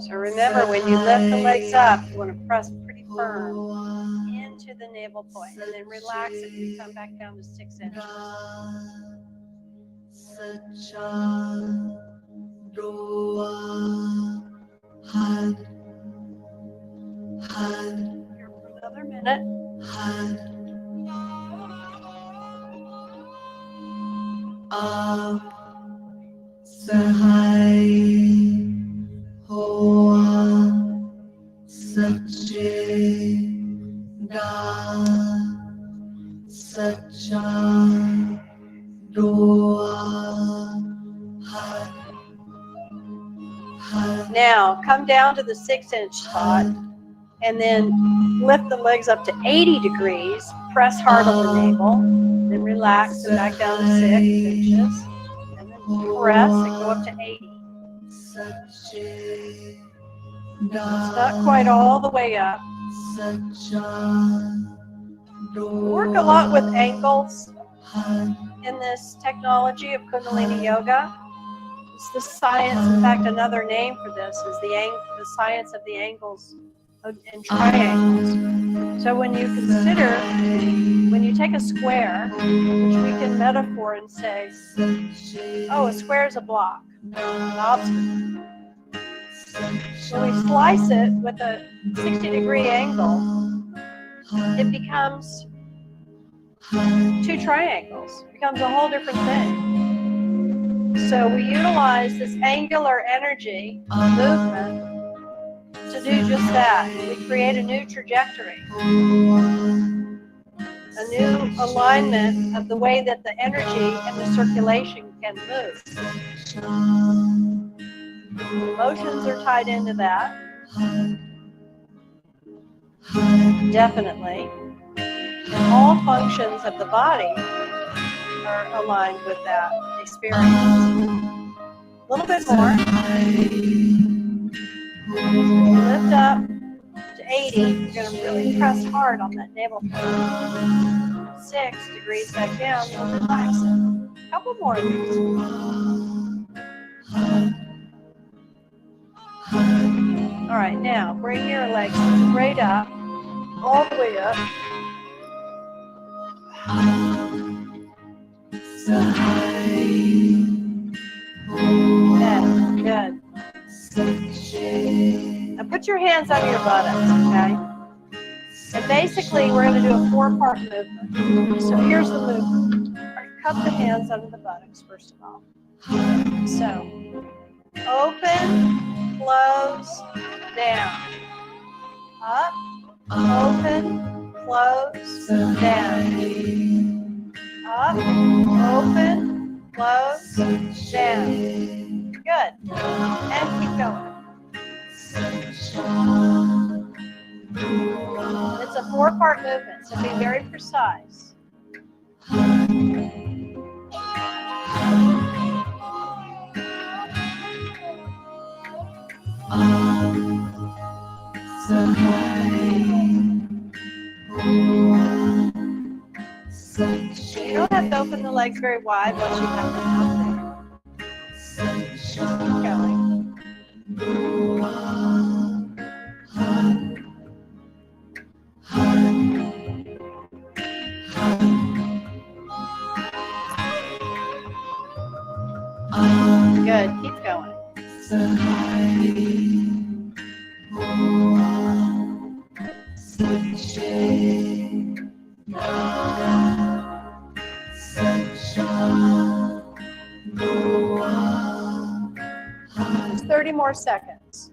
So remember, when you lift the legs up, you want to press pretty firm into the navel point, and then relax it and come back down to 6 inches. Here for another minute. Now come down to the 6 inch spot and then lift the legs up to 80 degrees. Press hard on the navel, then relax and back down to 6 inches. And then press and go up to 80. It's not quite all the way up. We work a lot with angles in this technology of Kundalini Yoga. It's the science, in fact, another name for this is the science of the angles and triangles. So when you consider, when you take a square, which we can metaphor and say, oh, a square is a block, an obstacle. When we slice it with a 60-degree angle, it becomes two triangles. It becomes a whole different thing. So we utilize this angular energy movement to do just that. We create a new trajectory, a new alignment of the way that the energy and the circulation can move. Emotions are tied into that. Definitely. And all functions of the body are aligned with that experience. A little bit more. Lift up to 80. You're going to really press hard on that navel. 6 degrees back down. Relax it. A couple more of these. All right, now bring your legs straight up, all the way up. Good. Now put your hands under your buttocks, okay? And basically, we're going to do a 4-part movement. So here's the movement. Cup the hands under the buttocks, first of all. So, open, close, down. Up, open, close, down. Up, open, close, down. Good. And keep going. It's a 4-part movement, so be very precise. You don't have to open the legs very wide once you have them out there. Keep going. Good, keep going. Just 30 more seconds.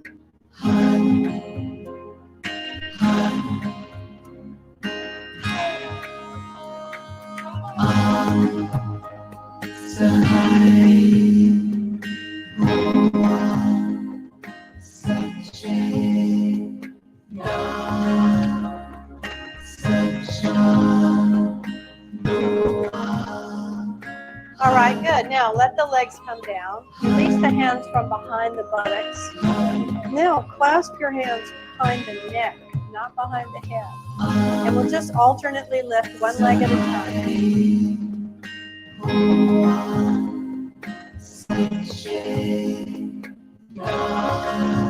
All right, good. Now let the legs come down. Release the hands from behind the buttocks. Now clasp your hands behind the neck, not behind the head. And we'll just alternately lift one leg at a time.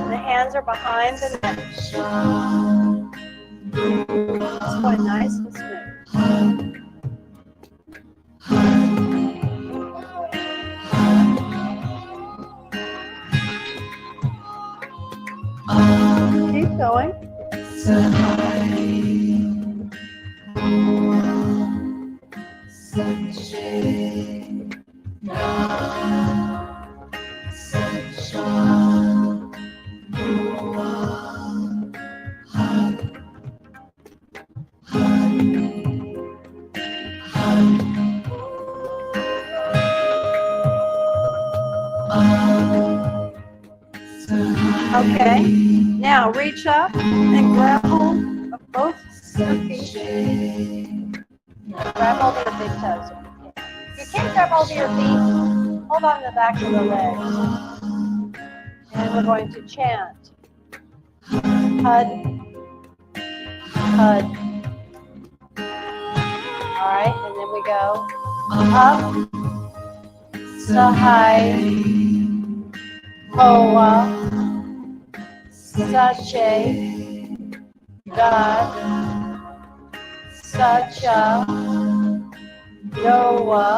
The hands are behind the neck. It's quite nice and smooth. Keep going. Okay, now reach up and grab hold of both your feet. Grab hold of your big toes. If you can't grab hold of your feet, hold on to the back of the legs. And we're going to chant. Hud, hud. All right, and then we go up, sahai, hoa, sache, dad, sacha, doa,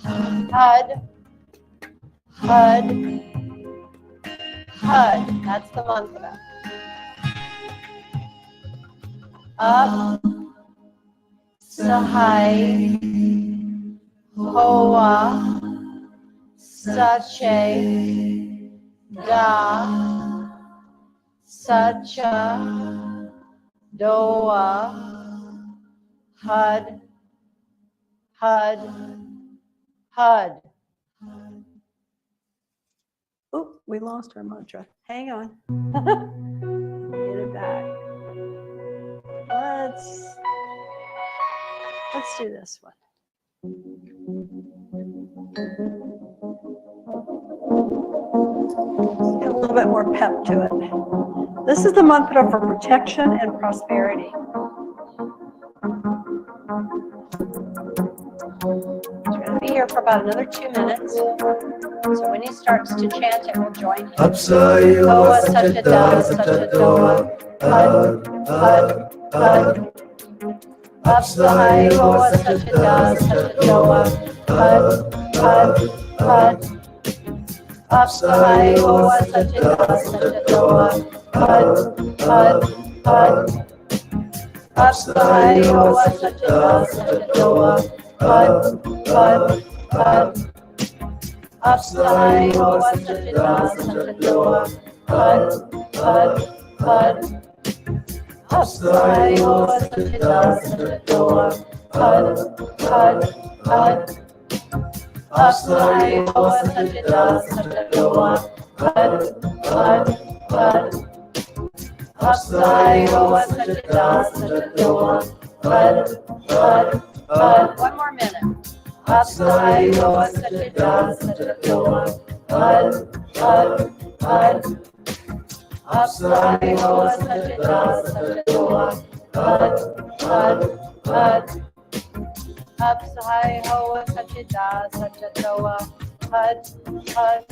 hud, hud, hud. That's the mantra. Up, Sahai Hoa Sache Da Sacha Doa Hud Hud Hud. Oh, we lost our mantra. Hang on. Get it back. Let's do this one. Get a little bit more pep to it. This is the mantra for protection and prosperity. We're going to be here for about another 2 minutes. So when he starts to chant it, we'll join him. Hoa Sachada Sachadoa Hud Hud Hud. Apsahai Hoa Sachada Sachadoa Hud Hud Hud. Apsahai Hoa Sachada Sachadoa Hud Hud Hud. Apsahai Hoa Sachada Sachadoa Hud Hud Hud. Apsahai Hoa Sachada Sachadoa Hud Hud Hud. Apsahai Hoa Sachada Sachadoa Hud Hud Hud. Apsahai Hoa Sachada Sachadoa Hud Hud Hud. Apsahai Hoa Sachada Sachadoa Hud Hud Hud. One more minute. Apsahai Hoa Sachada Sachadoa Hud Hud Hud. Apsahai Hoa Sachada Sachadoa Hud Hud Hud. Apsahai Hoa Sachada Sachadoa Hud Hud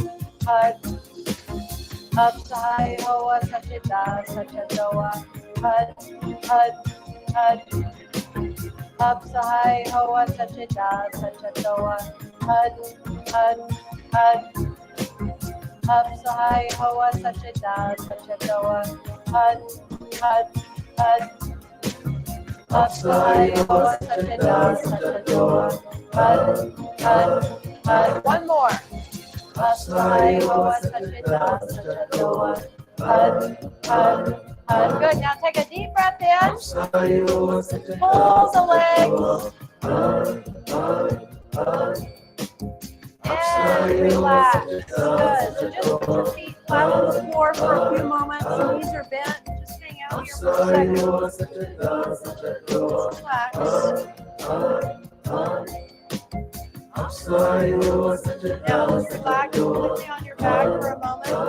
Hud. Apsahai Hoa Sachada Sachadoa Hud Hud Hud. Apsahai Hoa Sachada Sachadoa Hud Hud Hud. Apsahai Hoa Sachada Sachadoa Hud Hud Hud. Apsahai Hoa Sachada Sachadoa Hud Hud Hud. One more. Apsahai Hoa Sachada Sachadoa Hud Hud Hud. Good. Now take a deep breath in. Pull the legs. And relax. Good. So just put your feet flat on the floor for a few moments. Knees are bent. Just hang out here for a second. Just relax. Now just relax completely on your back for a moment.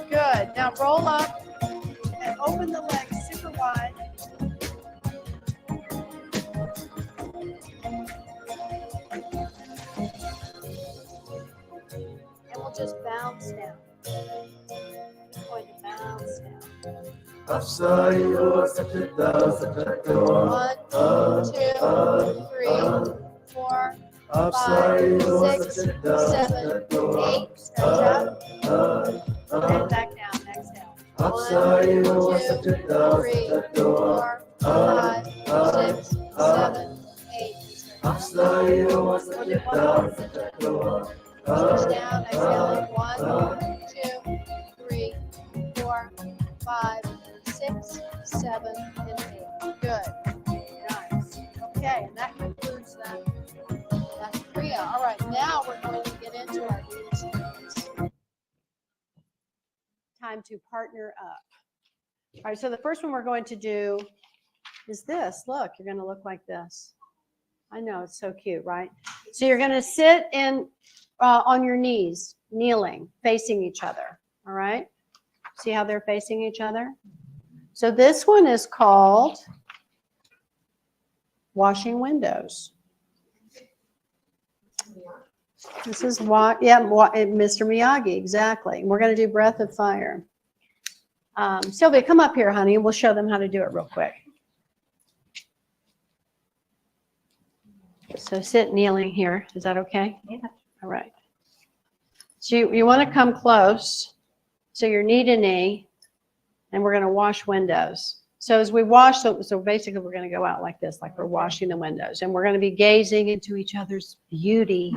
Good. Now roll up and open the legs super wide. And we'll just bounce down. Going to bounce down. 1, 2, 3, 4, 5, 6, 7, 8. Stretch up. And back down. Exhale. 1, 2, 3, 4, 5, 6, 7, 8. We'll do one more. Push down. Exhaling. 1, 2, 3, 4, 5, 6, 7, and 8. Good. Nice. Okay, and that concludes that. That's Kriya. All right, now we're going to get into our Venus Kriyas. Time to partner up. All right, so the first one we're going to do is this. Look, you're going to look like this. I know, it's so cute, right? So you're going to sit in on your knees, kneeling, facing each other. All right? See how they're facing each other? So this one is called washing windows. This is what, yeah, Mr. Miyagi, exactly. We're going to do breath of fire. Sylvia, come up here, honey, and we'll show them how to do it real quick. So sit kneeling here. Is that okay? Yeah. All right. So you want to come close. So you're knee to knee, and we're going to wash windows. So as we wash, so basically we're going to go out like this, like we're washing the windows, and we're going to be gazing into each other's beauty,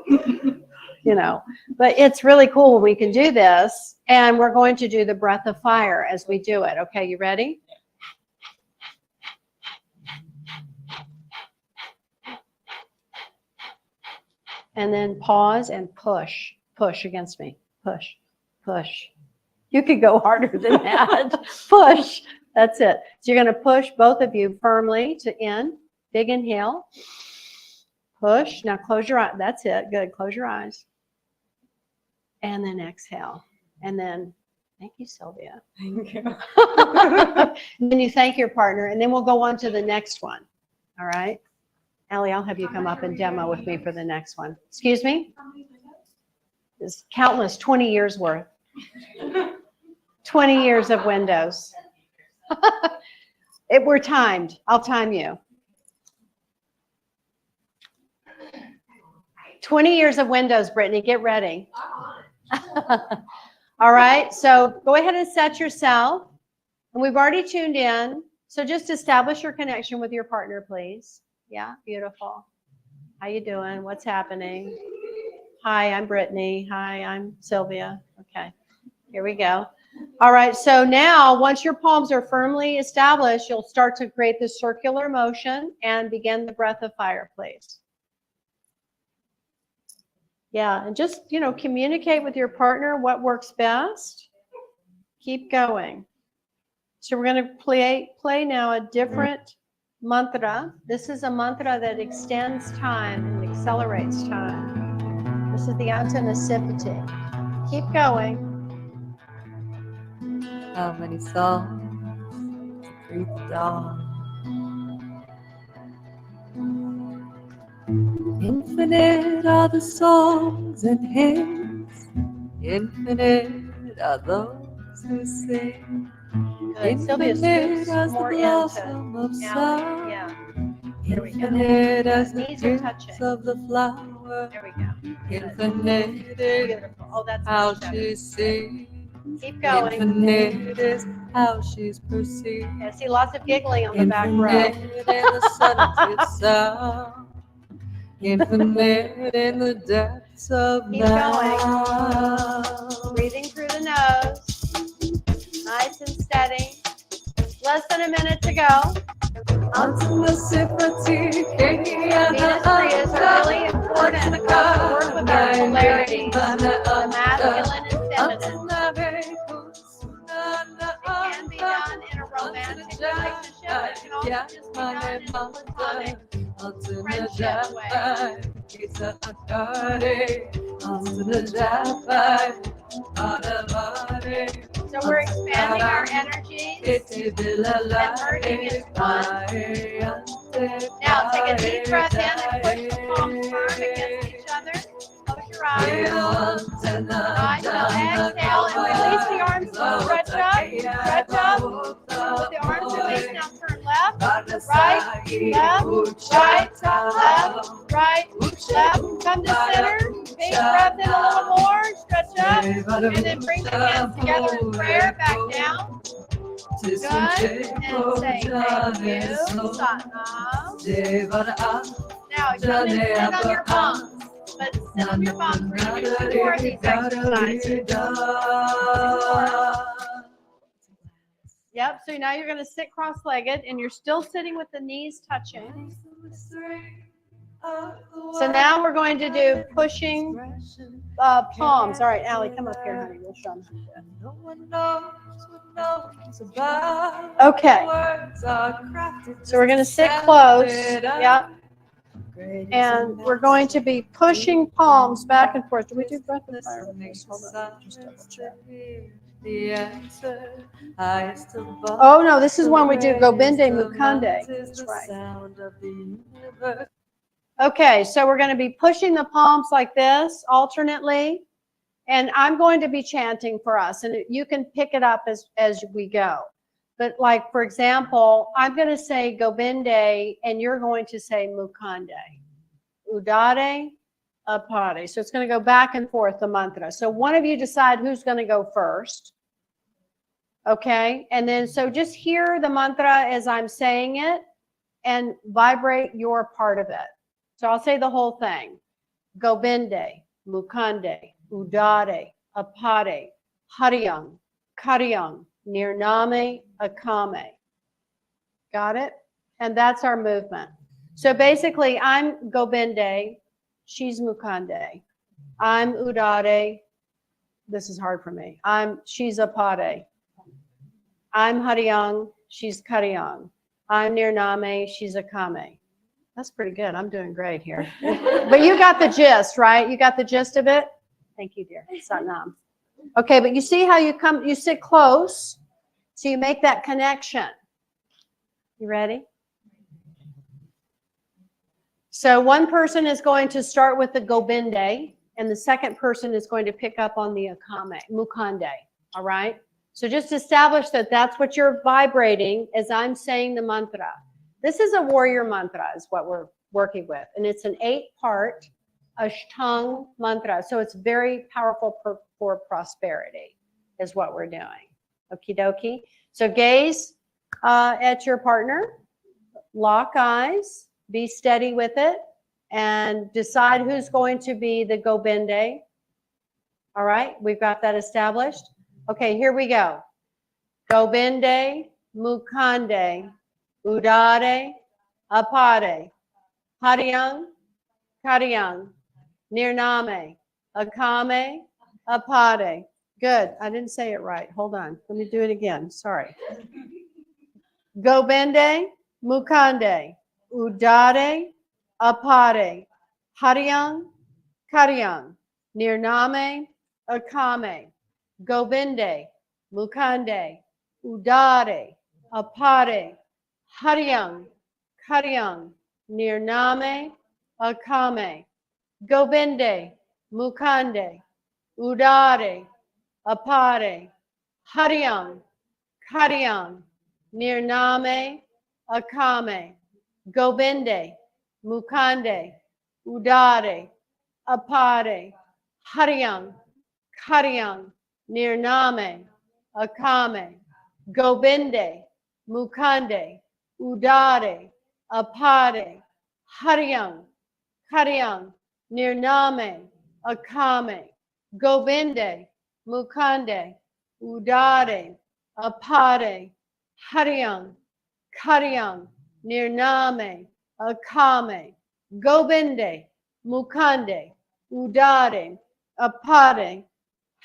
you know. But it's really cool when we can do this, and we're going to do the breath of fire as we do it. Okay, you ready? And then pause and push. Push against me. Push. Push. You could go harder than that. Push. That's it. So you're going to push both of you firmly to in. Big inhale. Push. Now close your eyes. That's it. Good. Close your eyes. And then exhale. And then, thank you, Sylvia. Thank you. And then you thank your partner. And then we'll go on to the next one. All right? Allie, I'll have you come up and demo with me for the next one. Excuse me? It's countless, 20 years worth. 20 years of windows. We're timed. I'll time you. 20 years of windows, Brittany. Get ready. All right. So go ahead and set yourself. And we've already tuned in. So just establish your connection with your partner, please. Yeah, beautiful. How you doing? What's happening? Hi, I'm Brittany. Hi, I'm Sylvia. Okay, here we go. All right, so now once your palms are firmly established, you'll start to create this circular motion and begin the breath of fire, please. Yeah, and just, you know, communicate with your partner what works best. Keep going. So we're going to play now a different mantra. This is a mantra that extends time and accelerates time. This is the Antanasipati. Keep going. How many songs to greet the dawn? Infinite are the songs and hymns. Infinite are those who sing. Good. Sylvia, Infinite scoops as the more blossom of into summer. Allie. Yeah. There we go. Infinite as the Knees are gifts touching. of the flower. There we go. Infinite is Beautiful. Oh, that's how much better. she sings. Keep going. Infinite is how she's perceived. I see lots of giggling on the back row. Infinite in the sun's sound. Infinite in the depths of Keep now. Breathing through the nose. Nice and steady. Less than a minute to go. Venus Kriyas are really important to work with our polarities, the masculine and feminine. It can be done in a romantic relationship, but it can also just be done in a platonic friendship way. So we're expanding our energies and merging as one. Now take a deep breath in and push the palms firm against each other. Close your eyes. Nice. Now exhale and release the arms. Stretch up. Stretch up. With the arms released, now turn left, right, left, right, left, right, left. Come to center. Big breath in a little more. Stretch up. And then bring the hands together in prayer. Back down. Good. And say thank you. Satnam. Now you don't sit on your palms, but sit on your palms. We're going to do 2 more of these exercises. Yep, so now you're going to sit cross-legged and you're still sitting with the knees touching. So now we're going to do pushing palms. All right, Allie, come up here, honey. We'll show them. Okay. So we're going to sit close. Yep. And we're going to be pushing palms back and forth. Do we do breath of fire? Hold on. Just double check. Oh no, this is when we do Gobinde Mukande. That's right. Okay, so we're going to be pushing the palms like this alternately, and I'm going to be chanting for us, and you can pick it up as we go. But like, for example, I'm going to say Gobinde, and you're going to say Mukande. udare, apare. So it's going to go back and forth, the mantra. So one of you decide who's going to go first. Okay, and then so just hear the mantra as I'm saying it and vibrate your part of it. So I'll say the whole thing. Gobinde, Mukande, Udare, Apare, Hariyang, Kariyang, Nirname, Akame. Got it? And that's our movement. So basically, I'm Gobinde, she's Mukande. I'm Udare. This is hard for me. She's Apare. I'm Hariyang, she's Kariyang. I'm Nirname, she's Akame. That's pretty good. I'm doing great here. But you got the gist, right? You got the gist of it? Thank you, dear. Satnam. Okay, but you see how you sit close, so you make that connection. You ready? So one person is going to start with the Gobinde, and the second person is going to pick up on the Akame, Mukande, all right? So just establish that that's what you're vibrating as I'm saying the mantra. This is a warrior mantra is what we're working with, and it's an 8-part Ashtang mantra. So it's very powerful for prosperity is what we're doing. Okie dokie. So gaze at your partner, lock eyes, be steady with it, and decide who's going to be the Gobinde. All right, we've got that established. Okay, here we go. Gobinde, Mukande, Udare, Apare, Hariyang, Kariyang, Nirname, Akame, Apare. Good. I didn't say it right. Hold on. Let me do it again. Sorry. Gobinde, Mukande, Udare, Apare, Hariyang, Kariyang, Nirname, Akame. Gobinde, Mukande, Udare, Apare, Hariyang, Kariyang, Nirname, Akame. Gobinde, Mukande, Udare, Apare, Hariyang, Kariyang, Nirname, Akame. Gobinde, Mukande, Udare, Apare, Hariyang, Kariyang, Nirname, Akame. Gobinde, Mukande, Udare, Apare, Hariyang, Kariyang, Nirname, Akame. Gobinde, Mukande, Udare, Apare, Hariyang, Kariyang, Nirname, Akame. Gobinde, Mukande, Udare, Apare,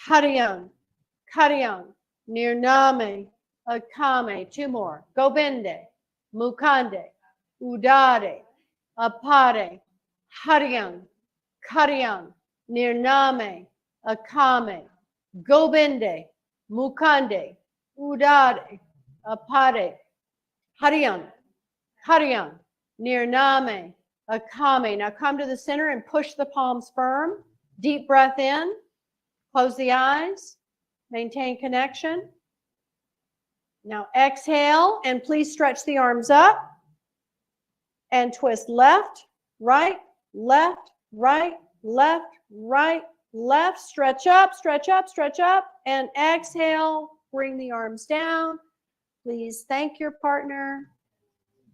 Hariyang, Kariyang, Nirname, Akame. 2 more. Gobinde, Mukande, Udare, Apare, Hariyang, Kariyang, Nirname, Akame. Gobinde, Mukande, Udare, Apare, Hariyang, Kariyang, Nirname, Akame. Now come to the center and push the palms firm. Deep breath in. Close the eyes. Maintain connection. Now exhale, and please stretch the arms up. And twist left, right, left, right, left, right, left. Stretch up, stretch up, stretch up. And exhale, bring the arms down. Please thank your partner.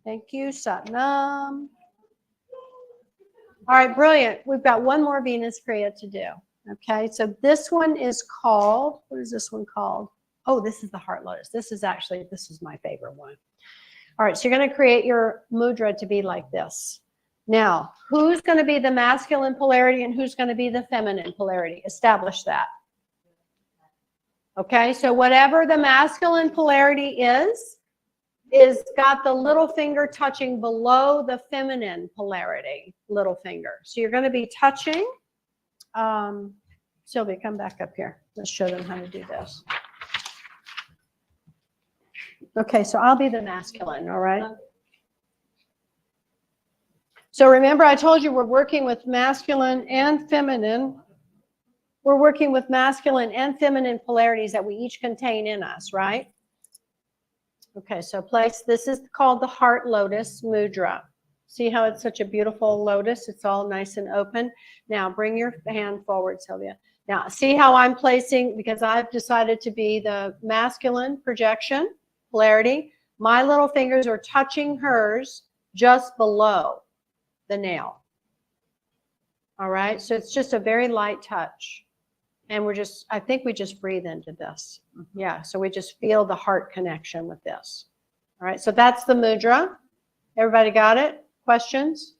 Thank you, Satnam. All right, brilliant. We've got one more Venus Kriya to do. Okay, so this one is called, what is this one called? Oh, this is the Heart Lotus. This is my favorite one. All right, so you're going to create your mudra to be like this. Now, who's going to be the masculine polarity and who's going to be the feminine polarity? Establish that. Okay, so whatever the masculine polarity is got the little finger touching below the feminine polarity, little finger. So you're going to be touching. Sylvia, come back up here. Let's show them how to do this. Okay, so I'll be the masculine, all right? So remember, I told you we're working with masculine and feminine. We're working with masculine and feminine polarities that we each contain in us, right? Okay, so this is called the Heart Lotus Mudra. See how it's such a beautiful lotus? It's all nice and open. Now bring your hand forward, Sylvia. Now see how I'm placing, because I've decided to be the masculine projection, polarity. My little fingers are touching hers just below the nail. All right, so it's just a very light touch. And we're just, I think we just breathe into this. Yeah, so we just feel the heart connection with this. All right, so that's the mudra. Everybody got it? Questions?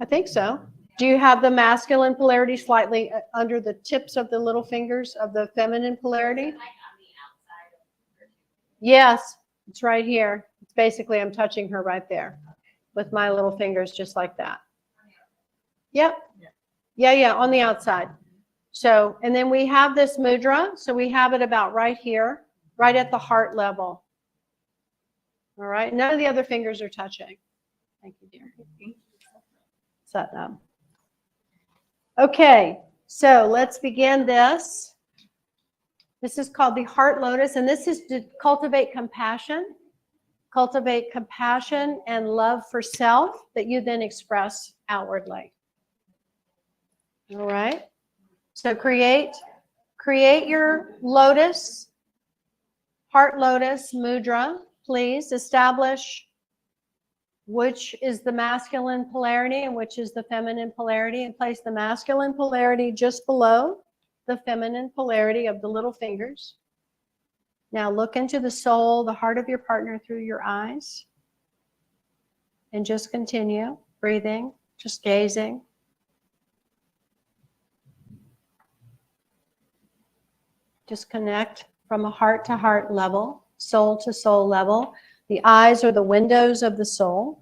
I think so. Do you have the masculine polarity slightly under the tips of the little fingers of the feminine polarity? Yes, it's right here. It's basically, I'm touching her right there with my little fingers, just like that. Yep. Yeah, on the outside. So, and then we have this mudra. So we have it about right here, right at the heart level. All right. None of the other fingers are touching. Thank you, dear. Satnam. Okay. So let's begin this. This is called the heart lotus, and this is to cultivate compassion. Cultivate compassion and love for self that you then express outwardly. All right. So create your lotus, heart lotus mudra, please. Establish which is the masculine polarity and which is the feminine polarity, and place the masculine polarity just below the feminine polarity of the little fingers. Now look into the soul, the heart of your partner through your eyes, and just continue breathing, just gazing. Just connect from a heart to heart level, soul to soul level. The eyes are the windows of the soul.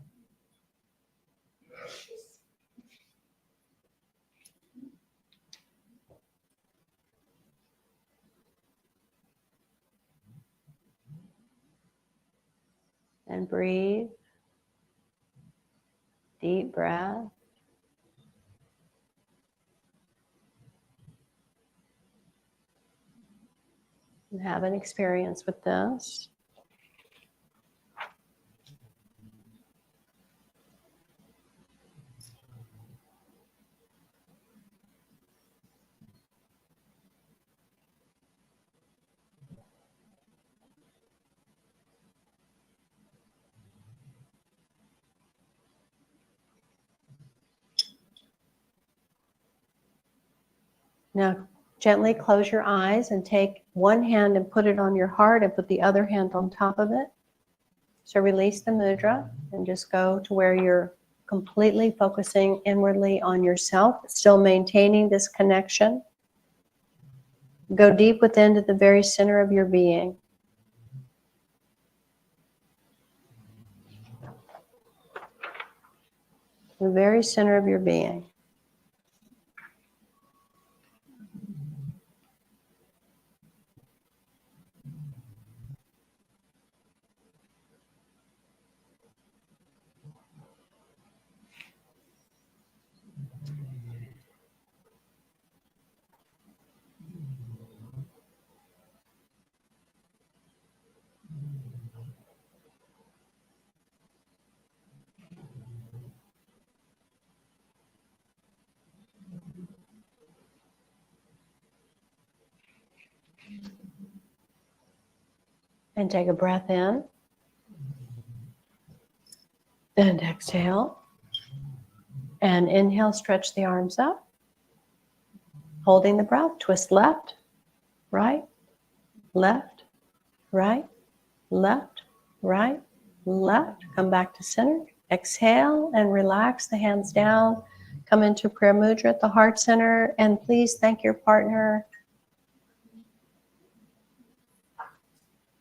And breathe. Deep breath. And have an experience with this. Now, gently close your eyes and take one hand and put it on your heart and put the other hand on top of it. So release the mudra and just go to where you're completely focusing inwardly on yourself, still maintaining this connection. Go deep within to the very center of your being. The very center of your being. And take a breath in. And exhale. And inhale, stretch the arms up. Holding the breath, twist left, right, left, right, left, right, left. Come back to center. Exhale and relax the hands down. Come into prayer mudra at the heart center. And please thank your partner.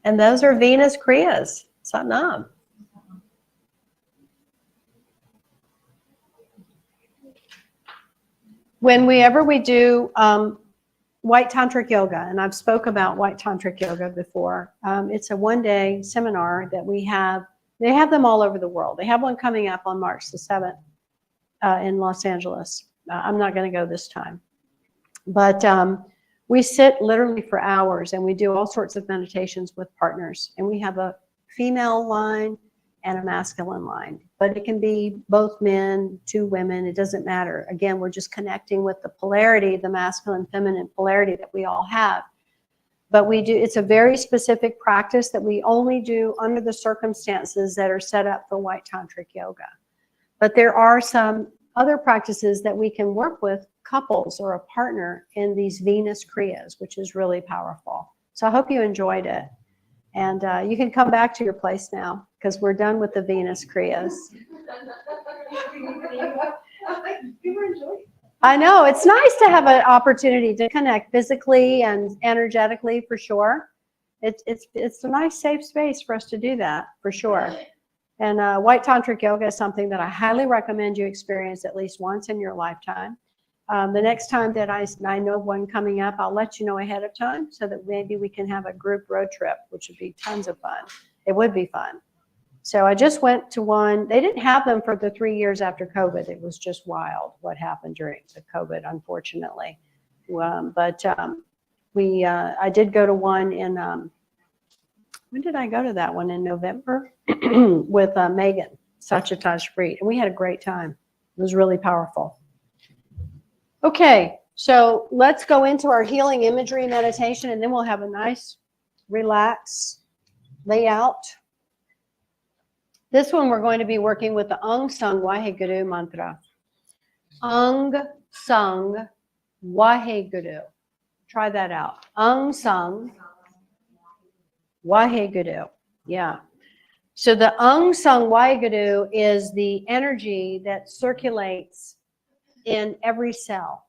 And those are Venus Kriyas. Satnam. Whenever we do white tantric yoga, and I've spoke about white tantric yoga before, it's a one-day seminar that we have. They have them all over the world. They have one coming up on March the 7th in Los Angeles. I'm not going to go this time. But we sit literally for hours, and we do all sorts of meditations with partners. And we have a female line and a masculine line. But it can be both men, two women, it doesn't matter. Again, we're just connecting with the polarity, the masculine, feminine polarity that we all have. But we do, it's a very specific practice that we only do under the circumstances that are set up for white tantric yoga. But there are some other practices that we can work with couples or a partner in these Venus Kriyas, which is really powerful. So I hope you enjoyed it. And you can come back to your place now because we're done with the Venus Kriyas. I know, it's nice to have an opportunity to connect physically and energetically for sure. It's a nice safe space for us to do that for sure. And White Tantric Yoga is something that I highly recommend you experience at least once in your lifetime. The next time that I know one coming up, I'll let you know ahead of time so that maybe we can have a group road trip, which would be tons of fun. It would be fun. So I just went to one. They didn't have them for the 3 years after COVID. It was just wild what happened during the COVID, unfortunately. I did go to one in, when did I go to that one? In November with Megan, Sachitash Freed. And we had a great time. It was really powerful. Okay, so let's go into our healing imagery meditation, and then we'll have a nice, relaxed layout. This one, we're going to be working with the Aung Sung Waheguru mantra. Aung Sung Waheguru. Try that out. Aung Sung Waheguru. Yeah. So the Aung Sung Waheguru is the energy that circulates in every cell.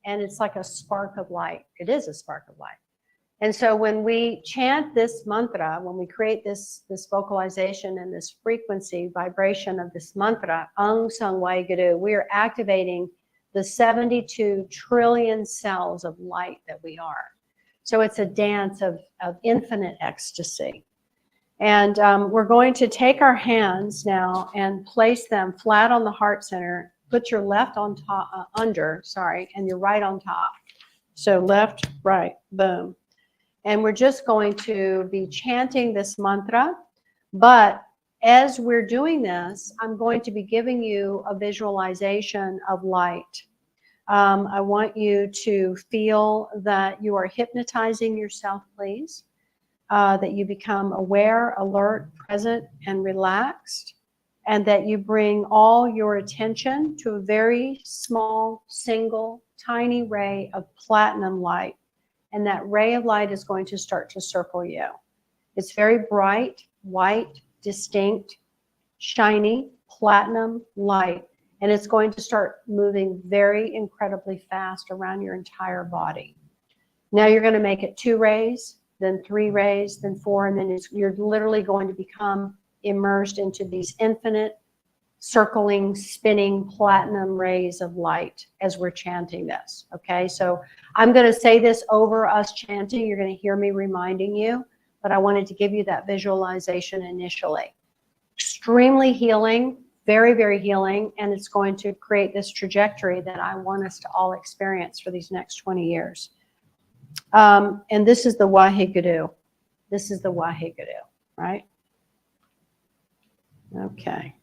And it's like a spark of light. It is a spark of light. And so when we chant this mantra, when we create this vocalization and this frequency, vibration of this mantra, Aung Sung Waheguru, we are activating the 72 trillion cells of light that we are. So it's a dance of infinite ecstasy. And we're going to take our hands now and place them flat on the heart center. Put your left on top, and your right on top. So left, right, boom. And we're just going to be chanting this mantra. But as we're doing this, I'm going to be giving you a visualization of light. I want you to feel that you are hypnotizing yourself, please. That you become aware, alert, present, and relaxed. And that you bring all your attention to a very small, single, tiny ray of platinum light. And that ray of light is going to start to circle you. It's very bright, white, distinct, shiny, platinum light. And it's going to start moving very incredibly fast around your entire body. Now you're going to make it 2 rays, then 3 rays, then 4, and then you're literally going to become immersed into these infinite, circling, spinning platinum rays of light as we're chanting this. Okay, so I'm going to say this over us chanting. You're going to hear me reminding you, but I wanted to give you that visualization initially. Extremely healing, very, very healing, and it's going to create this trajectory that I want us to all experience for these next 20 years. And this is the Waheguru. This is the Waheguru, right? Okay.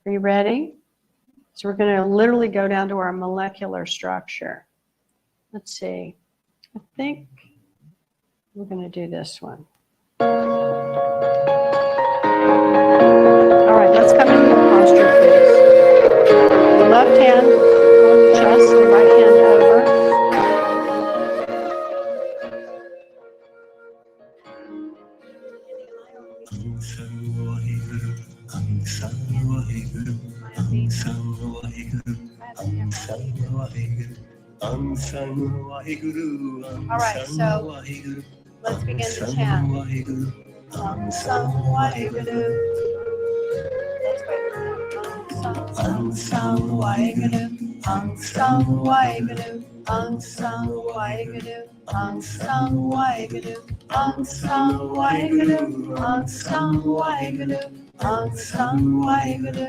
Are you ready? So we're going to literally go down to our molecular structure. Let's see. I think we're going to do this one. All right, let's come into the posture, please. The left hand on the chest, the right hand over. All right, so let's begin to chant. Aung Sung Waheguru. Aung Sung Waheguru. Aung Sung Waheguru. Aung Sung Waheguru. Aung Sung Waheguru. Aung Sung Waheguru. Aung Sung Waheguru. Aung Sung Waheguru.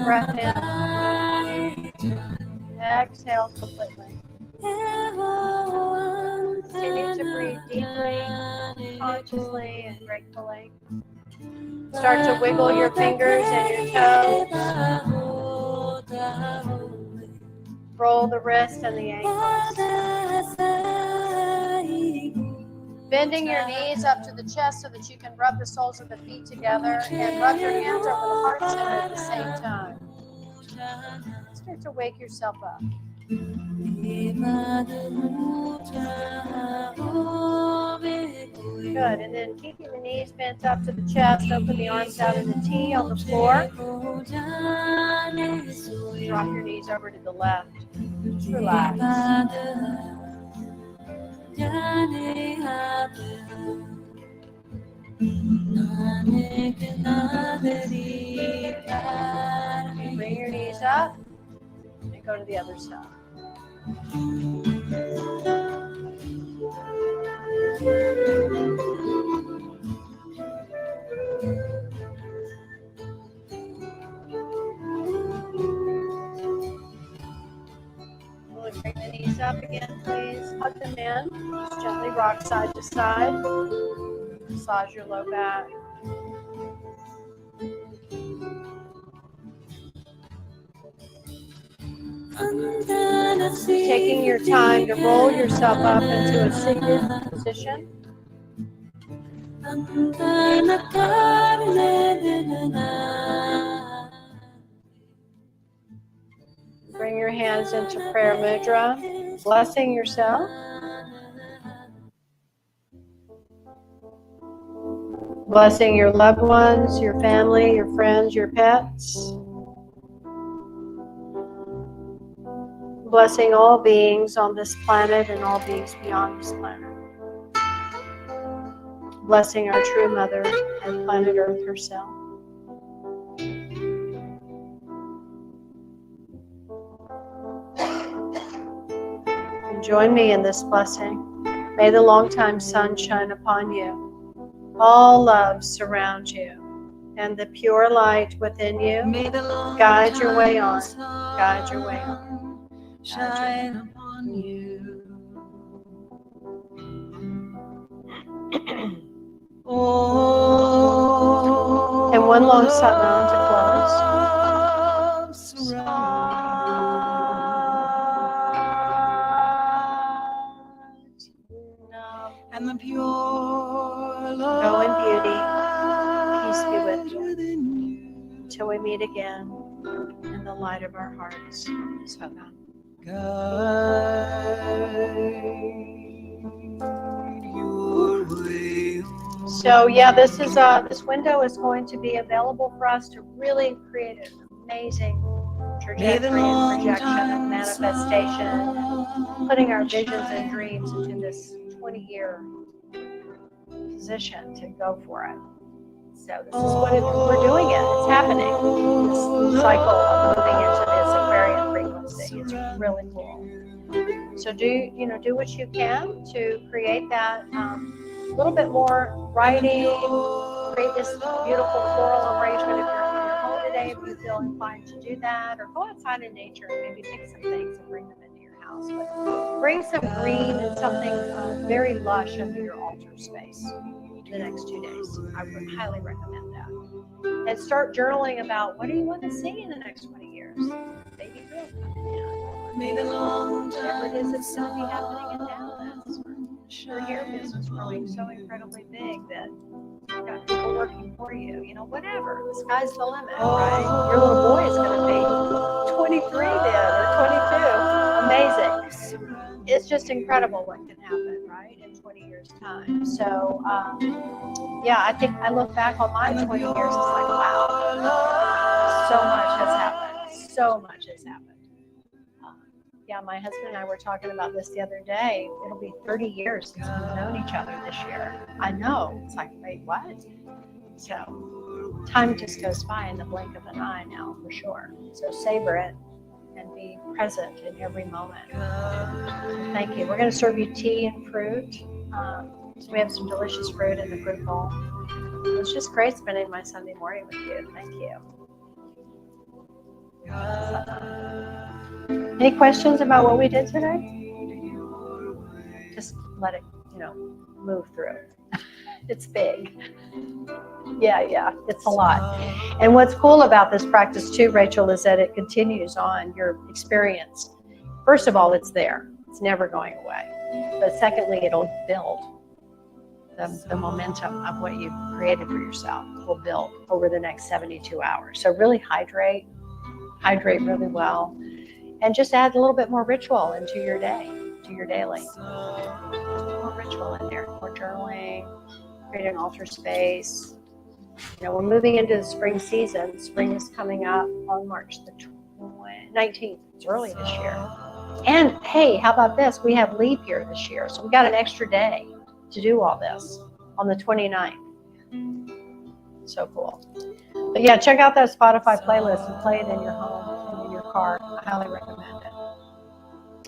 Deep breath in. Exhale completely. Continue to breathe deeply, consciously, and gratefully. Start to wiggle your fingers and your toes. Roll the wrist and the ankles. Bending your knees up to the chest so that you can rub the soles of the feet together and rub your hands over the heart center at the same time. Start to wake yourself up. Good, and then keeping the knees bent up to the chest, open the arms out in a T on the floor. Drop your knees over to the left. Just relax. Bring your knees up and go to the other side. Bring the knees up again, please. Hug them in. Just gently rock side to side. Massage your low back. Taking your time to roll yourself up into a seated position. Bring your hands into prayer mudra, blessing yourself. Blessing your loved ones, your family, your friends, your pets. Blessing all beings on this planet and all beings beyond this planet. Blessing our true mother and planet Earth herself. And join me in this blessing. May the longtime sun shine upon you. All love surround you. And the pure light within you guide your way on. Guide your way on. Shine upon you. And one long satnam to close. And the pure love. Go in beauty. Peace be with you. Till we meet again in the light of our hearts. Satnam. So yeah, this window is going to be available for us to really create an amazing trajectory and projection and manifestation, putting our visions and dreams into this 20-year position to go for it. So this is what we're doing it. It's happening. This cycle of moving into this Aquarian frequency. It's really cool. So do what you can to create that little bit more writing, create this beautiful floral arrangement if you're in your home today, if you feel inclined to do that, or go outside in nature and maybe pick some things and bring them into your house. But bring some green and something very lush into your altar space the next 2 days. I would highly recommend that. And start journaling about what do you want to see in the next 20 years. Maybe real coming in. Whatever it is that's going to be happening in Dallas. Or your business growing so incredibly big that you've got people working for you. Whatever. The sky's the limit, right? Your little boy is going to be 23 then or 22. Amazing. It's just incredible what can happen, right, in 20 years' time. So, I think I look back on my 20 years, it's like, wow, so much has happened. So much has happened. My husband and I were talking about this the other day. It'll be 30 years since we've known each other this year. I know. It's like, wait, what? So, time just goes by in the blink of an eye now, for sure. So, savor it and be present in every moment. Thank you. We're going to serve you tea and fruit. So we have some delicious fruit in the fruit bowl. It's just great spending my Sunday morning with you. Thank you. Any questions about what we did today? Just let it, move through. It's big. Yeah, it's a lot. And what's cool about this practice too, Rachel, is that it continues on your experience. First of all, it's there. It's never going away. But secondly, it'll build. The momentum of what you've created for yourself will build over the next 72 hours. So really hydrate really well, and just add a little bit more ritual into your day, to your daily. More ritual in there, more journaling, create an altar space. We're moving into the spring season. Spring is coming up on March the 19th. It's early this year. And hey, how about this? We have leap year this year, so we got an extra day to do all this on the 29th. So cool. But yeah, check out that Spotify playlist and play it in your home and in your car. I highly recommend it.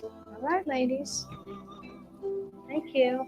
All right, ladies. Thank you.